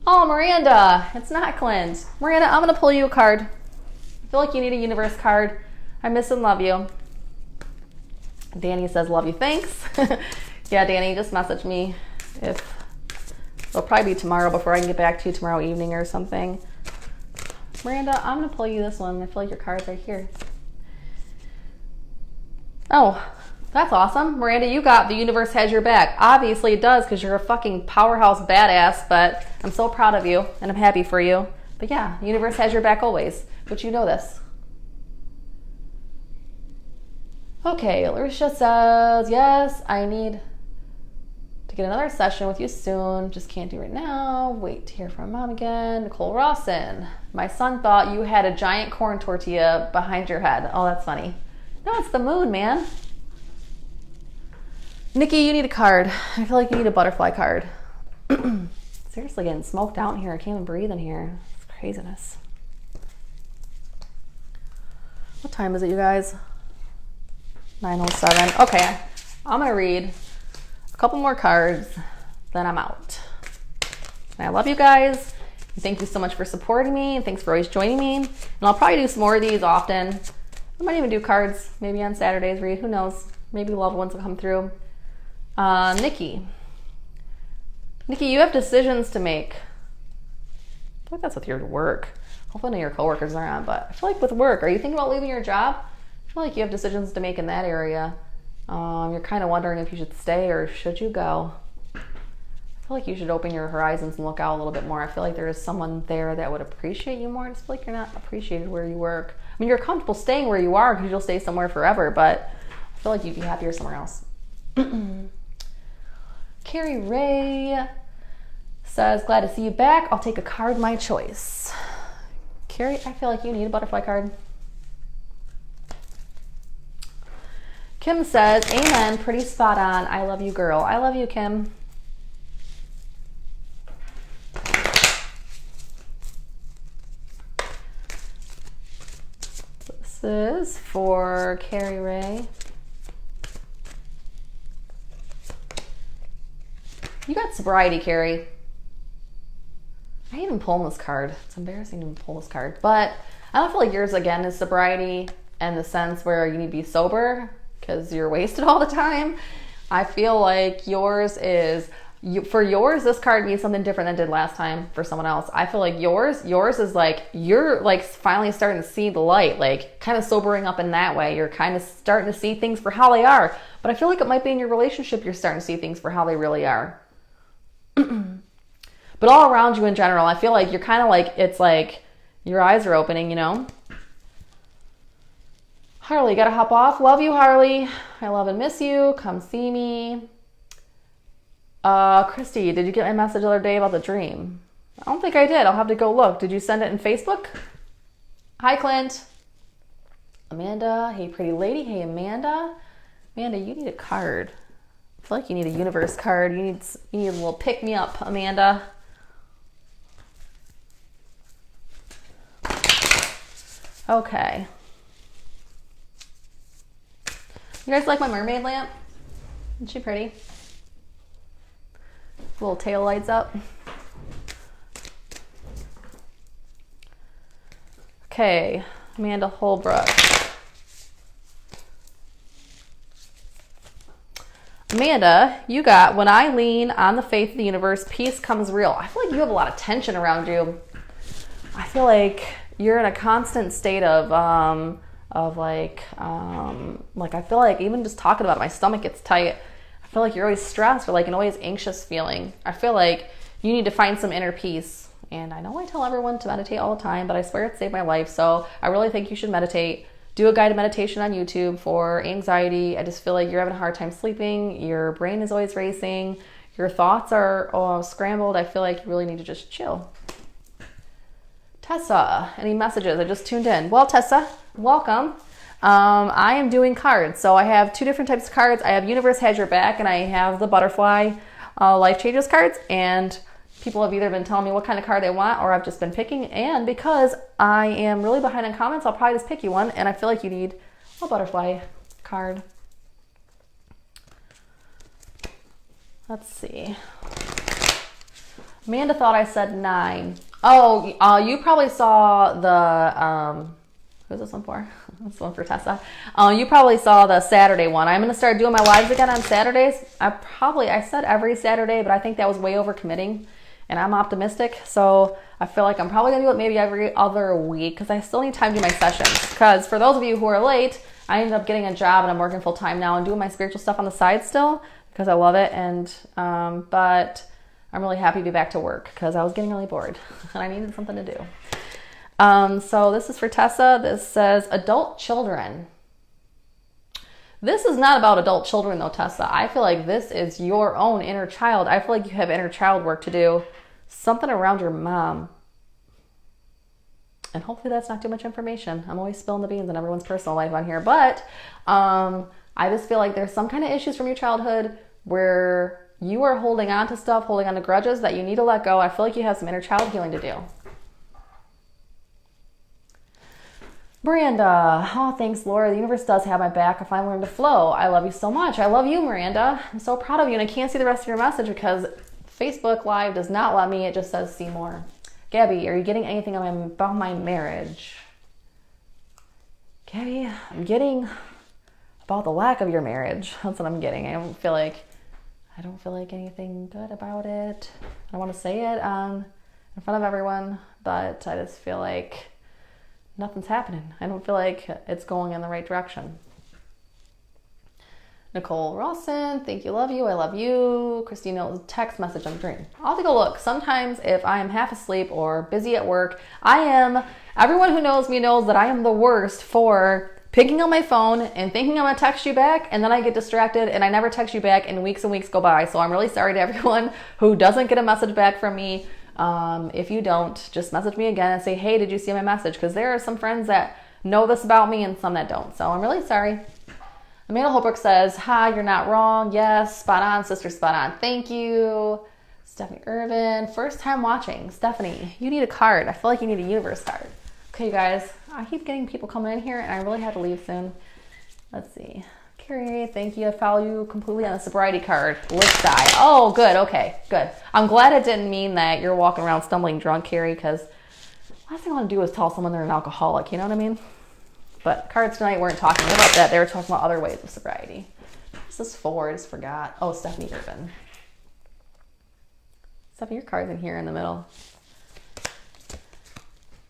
Oh, Miranda. It's not Clint. Miranda, I'm going to pull you a card. I feel like you need a universe card. I miss and love you. Danny says, love you, thanks. Yeah, Danny, just message me it'll probably be tomorrow before I can get back to you tomorrow evening or something. Miranda, I'm going to pull you this one. I feel like your card's right here. Oh, that's awesome. Miranda, you got the universe has your back. Obviously it does because you're a fucking powerhouse badass, but I'm so proud of you and I'm happy for you. But yeah, the universe has your back always, but you know this. Okay, Alicia says, yes, I need to get another session with you soon. Just can't do it right now. Wait to hear from Mom again. Nicole Rawson. My son thought you had a giant corn tortilla behind your head. Oh, that's funny. No, it's the moon, man. Nikki, you need a card. I feel like you need a butterfly card. Seriously, getting smoked out in here. I can't even breathe in here. It's craziness. What time is it, you guys? 9:07. Okay, I'm going to read a couple more cards, then I'm out. And I love you guys. And thank you so much for supporting me, and thanks for always joining me. And I'll probably do some more of these often. I might even do cards, maybe on Saturdays read. Who knows? Maybe loved ones will come through. Nikki, you have decisions to make. I feel like that's with your work. Hopefully none of your coworkers are on, but I feel like with work, are you thinking about leaving your job? I feel like you have decisions to make in that area. You're kind of wondering if you should stay or should you go. I feel like you should open your horizons and look out a little bit more. I feel like there is someone there that would appreciate you more. I just feel like you're not appreciated where you work. I mean, you're comfortable staying where you are because you'll stay somewhere forever, but I feel like you'd be happier somewhere else. Carrie Ray says, glad to see you back. I'll take a card, my choice. Carrie, I feel like you need a butterfly card. Kim says, amen, pretty spot on. I love you, girl. I love you, Kim. This is for Carrie Ray. You got sobriety, Carrie. I ain't even pulling this card. It's embarrassing to even pull this card. But I don't feel like yours, again, is sobriety in the sense where you need to be sober because you're wasted all the time. I feel like yours is, for yours, this card means something different than it did last time for someone else. I feel like yours is like, you're like finally starting to see the light, like kind of sobering up in that way. You're kind of starting to see things for how they are. But I feel like it might be in your relationship you're starting to see things for how they really are. But all around you in general, I feel like you're kind of like, it's like your eyes are opening, you know? Harley, gotta hop off. Love you, Harley. I love and miss you. Come see me. Christy, did you get my message the other day about the dream? I don't think I did. I'll have to go look. Did you send it in Facebook? Hi, Clint. Amanda. Hey, pretty lady. Hey, Amanda. Amanda, you need a card. I feel like you need a universe card. You need a little pick me up, Amanda. Okay. You guys like my mermaid lamp? Isn't she pretty? Little tail lights up. Okay, Amanda Holbrook. Amanda, you got, when I lean on the faith of the universe, peace comes real. I feel like you have a lot of tension around you. I feel like you're in a constant state of like I feel like even just talking about it, my stomach gets tight. I feel like you're always stressed or like an always anxious feeling. I feel like you need to find some inner peace. And I know I tell everyone to meditate all the time, but I swear it saved my life. So I really think you should meditate. Do a guided meditation on YouTube for anxiety. I just feel like you're having a hard time sleeping. Your brain is always racing. Your thoughts are scrambled. I feel like you really need to just chill. Tessa, any messages? I just tuned in. Well, Tessa, welcome. I am doing cards. So I have two different types of cards. I have Universe Has Your Back, and I have the Butterfly Life Changes cards. And people have either been telling me what kind of card they want, or I've just been picking. And because I am really behind in comments, I'll probably just pick you one. And I feel like you need a butterfly card. Let's see. Amanda thought I said 9. Oh, you probably saw the, who's this one for? This one for Tessa. You probably saw the Saturday one. I'm going to start doing my lives again on Saturdays. I said every Saturday, but I think that was way over committing. And I'm optimistic, so I feel like I'm probably going to do it maybe every other week because I still need time to do my sessions. Because for those of you who are late, I ended up getting a job and I'm working full time now and doing my spiritual stuff on the side still because I love it. And but I'm really happy to be back to work because I was getting really bored and I needed something to do. So this is for Tessa. This says adult children. This is not about adult children though, Tessa. I feel like this is your own inner child. I feel like you have inner child work to do. Something around your mom. And hopefully that's not too much information. I'm always spilling the beans in everyone's personal life on here. But I just feel like there's some kind of issues from your childhood where you are holding on to stuff, holding on to grudges that you need to let go. I feel like you have some inner child healing to do. Miranda, oh, thanks, Laura. The universe does have my back if I learn to flow. I love you so much. I love you, Miranda. I'm so proud of you, and I can't see the rest of your message because Facebook Live does not let me. It just says see more. Gabby, are you getting anything about my marriage? Gabby, I'm getting about the lack of your marriage. That's what I'm getting. I don't feel like anything good about it. I don't want to say it in front of everyone, but I just feel like nothing's happening. I don't feel like it's going in the right direction. Nicole Rawson, thank you, love you, I love you. Christina, text message, I'm dreaming. I'll take a look. Sometimes if I am half asleep or busy at work, everyone who knows me knows that I am the worst for picking up my phone and thinking I'm gonna text you back, and then I get distracted and I never text you back and weeks go by. So I'm really sorry to everyone who doesn't get a message back from me. If you don't, just message me again and say, hey, did you see my message? Because there are some friends that know this about me and some that don't. So I'm really sorry. Amanda Holbrook says, hi, you're not wrong. Yes, spot on, sister, spot on. Thank you. Stephanie Irvin, first time watching. Stephanie, you need a card. I feel like you need a universe card. Okay, you guys, I keep getting people coming in here and I really have to leave soon. Let's see. Carrie, thank you. I follow you completely on the sobriety card. List die. Oh, good. Okay, good. I'm glad it didn't mean that you're walking around stumbling drunk, Carrie, because last thing I want to do is tell someone they're an alcoholic. You know what I mean? But cards tonight weren't talking about that. They were talking about other ways of sobriety. This is 4. I just forgot. Oh, Stephanie Irvin. Stephanie, your card's in here in the middle.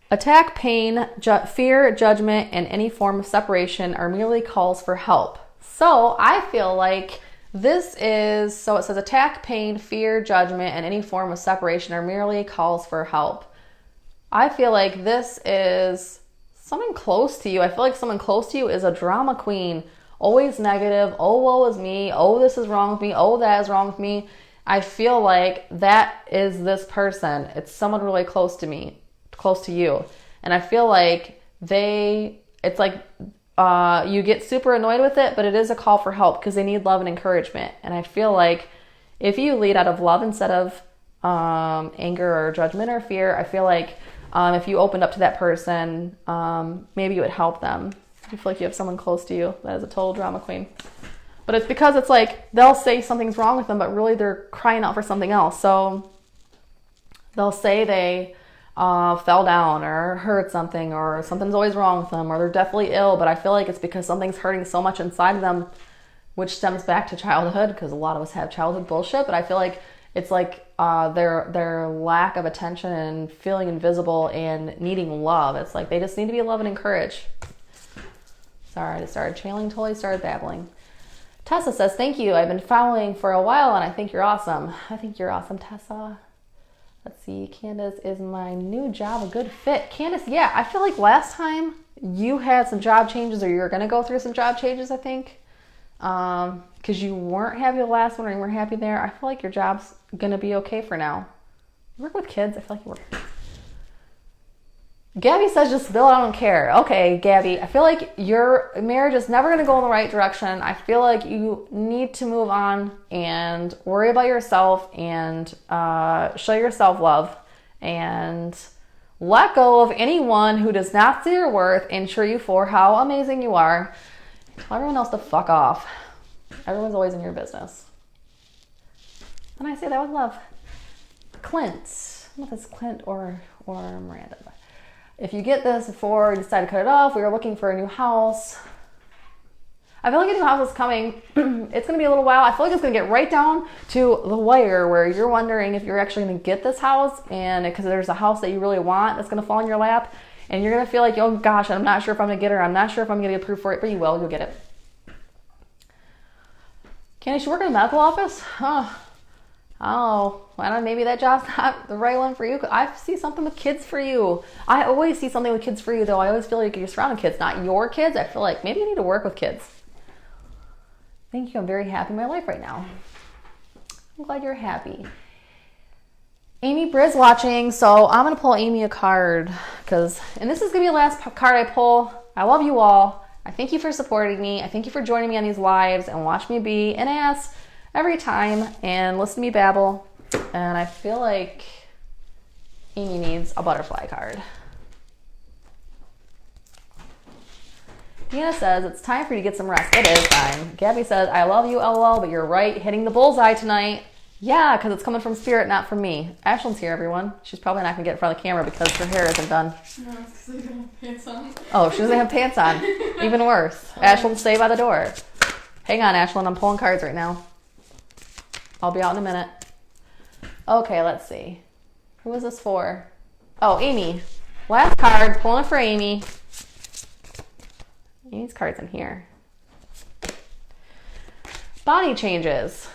Attack, pain, fear, judgment, and any form of separation are merely calls for help. So I feel like this is, so it says attack, pain, fear, judgment, and any form of separation are merely calls for help. I feel like this is someone close to you. I feel like someone close to you is a drama queen, always negative. Oh, woe is me. Oh, this is wrong with me. Oh, that is wrong with me. I feel like that is this person. It's someone really close to me, close to you. And I feel like it's like you get super annoyed with it, but it is a call for help because they need love and encouragement. And I feel like if you lead out of love instead of anger or judgment or fear, I feel like if you opened up to that person, maybe you would help them. I feel like you have someone close to you that is a total drama queen. But it's because it's like they'll say something's wrong with them, but really they're crying out for something else. So they'll say they fell down or hurt something, or something's always wrong with them, or they're definitely ill, but I feel like it's because something's hurting so much inside of them, which stems back to childhood, because a lot of us have childhood bullshit. But I feel like it's like their lack of attention and feeling invisible and needing love. It's like they just need to be loved and encouraged. Sorry, I just started channeling, totally started babbling. Tessa says, thank you. I've been following for a while and I think you're awesome. I think you're awesome, Tessa. Let's see. Candace, is my new job a good fit? Candace, yeah. I feel like last time you had some job changes, or you're going to go through some job changes, I think. Because you weren't happy the last one, or you weren't happy there. I feel like your job's going to be okay for now. You work with kids? I feel like you work with kids. Gabby says, just spill it, I don't care. Okay, Gabby, I feel like your marriage is never going to go in the right direction. I feel like you need to move on and worry about yourself and show yourself love and let go of anyone who does not see your worth and cheer you for how amazing you are. Tell everyone else to fuck off. Everyone's always in your business. And I say that with love. Clint. I don't know if it's Clint or Miranda. If you get this before you decide to cut it off, we are looking for a new house. I feel like a new house is coming. It's going to be a little while. I feel like it's going to get right down to the wire where you're wondering if you're actually going to get this house, and because there's a house that you really want that's going to fall in your lap, and you're going to feel like, oh gosh, I'm not sure if I'm going to get it, or I'm not sure if I'm going to get approved for it, but you will. You'll get it. Candy, you work in a medical office? Oh, I don't know, maybe that job's not the right one for you. I see something with kids for you. I always see something with kids for you, though. I always feel like you're surrounding kids, not your kids. I feel like maybe you need to work with kids. Thank you. I'm very happy in my life right now. I'm glad you're happy. Amy Briz watching, so I'm going to pull Amy a card, and this is going to be the last card I pull. I love you all. I thank you for supporting me. I thank you for joining me on these lives and watch me be an ass every time and listen to me babble. And I feel like Amy needs a butterfly card. Deanna says, it's time for you to get some rest. It is time. Gabby says, I love you, LOL, but you're right, hitting the bullseye tonight. Yeah, because it's coming from spirit, not from me. Ashlyn's here, everyone. She's probably not going to get in front of the camera because her hair isn't done. No, it's because I don't have pants on. Oh, she doesn't have pants on. Even worse. Ashlyn, stay by the door. Hang on, Ashlyn. I'm pulling cards right now. I'll be out in a minute. Okay, let's see. Who is this for? Oh, Amy. Last card. Pulling it for Amy. Amy's card's in here. Body changes.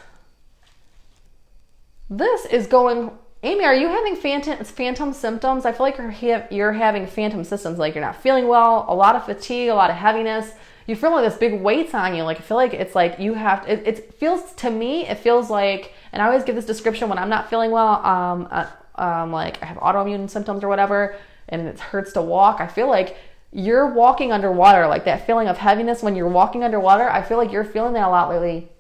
This is going... Amy, are you having phantom symptoms? I feel like you're having phantom symptoms, like you're not feeling well, a lot of fatigue, a lot of heaviness. You feel like this big weight's on you. Like I feel like it's like you have to, it feels to me, it feels like, and I always give this description when I'm not feeling well, like I have autoimmune symptoms or whatever, and it hurts to walk. I feel like you're walking underwater, like that feeling of heaviness when you're walking underwater. I feel like you're feeling that a lot lately.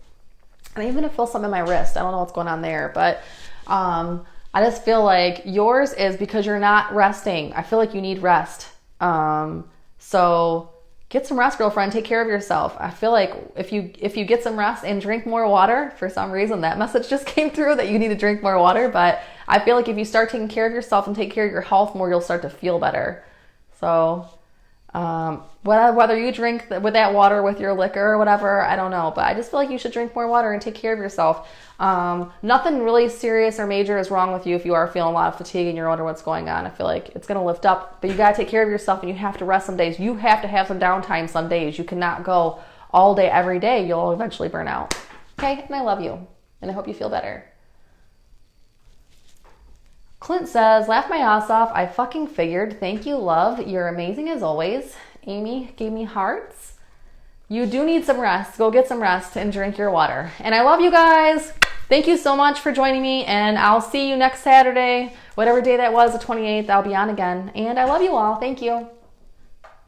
And I even feel something in my wrist. I don't know what's going on there, but I just feel like yours is because you're not resting. I feel like you need rest. So get some rest, girlfriend. Take care of yourself. I feel like if you get some rest and drink more water, for some reason that message just came through that you need to drink more water. But I feel like if you start taking care of yourself and take care of your health more, you'll start to feel better. So whether you drink with that water with your liquor or whatever, I don't know, but I just feel like you should drink more water and take care of yourself. Nothing really serious or major is wrong with you if you are feeling a lot of fatigue and you're wondering what's going on. I feel like it's going to lift up, but you got to take care of yourself and you have to rest some days. You have to have some downtime some days. You cannot go all day, every day. You'll eventually burn out. Okay? And I love you. And I hope you feel better. Clint says, laugh my ass off. I fucking figured. Thank you, love. You're amazing as always. Amy gave me hearts. You do need some rest. Go get some rest and drink your water. And I love you guys. Thank you so much for joining me. And I'll see you next Saturday. Whatever day that was, the 28th, I'll be on again. And I love you all. Thank you.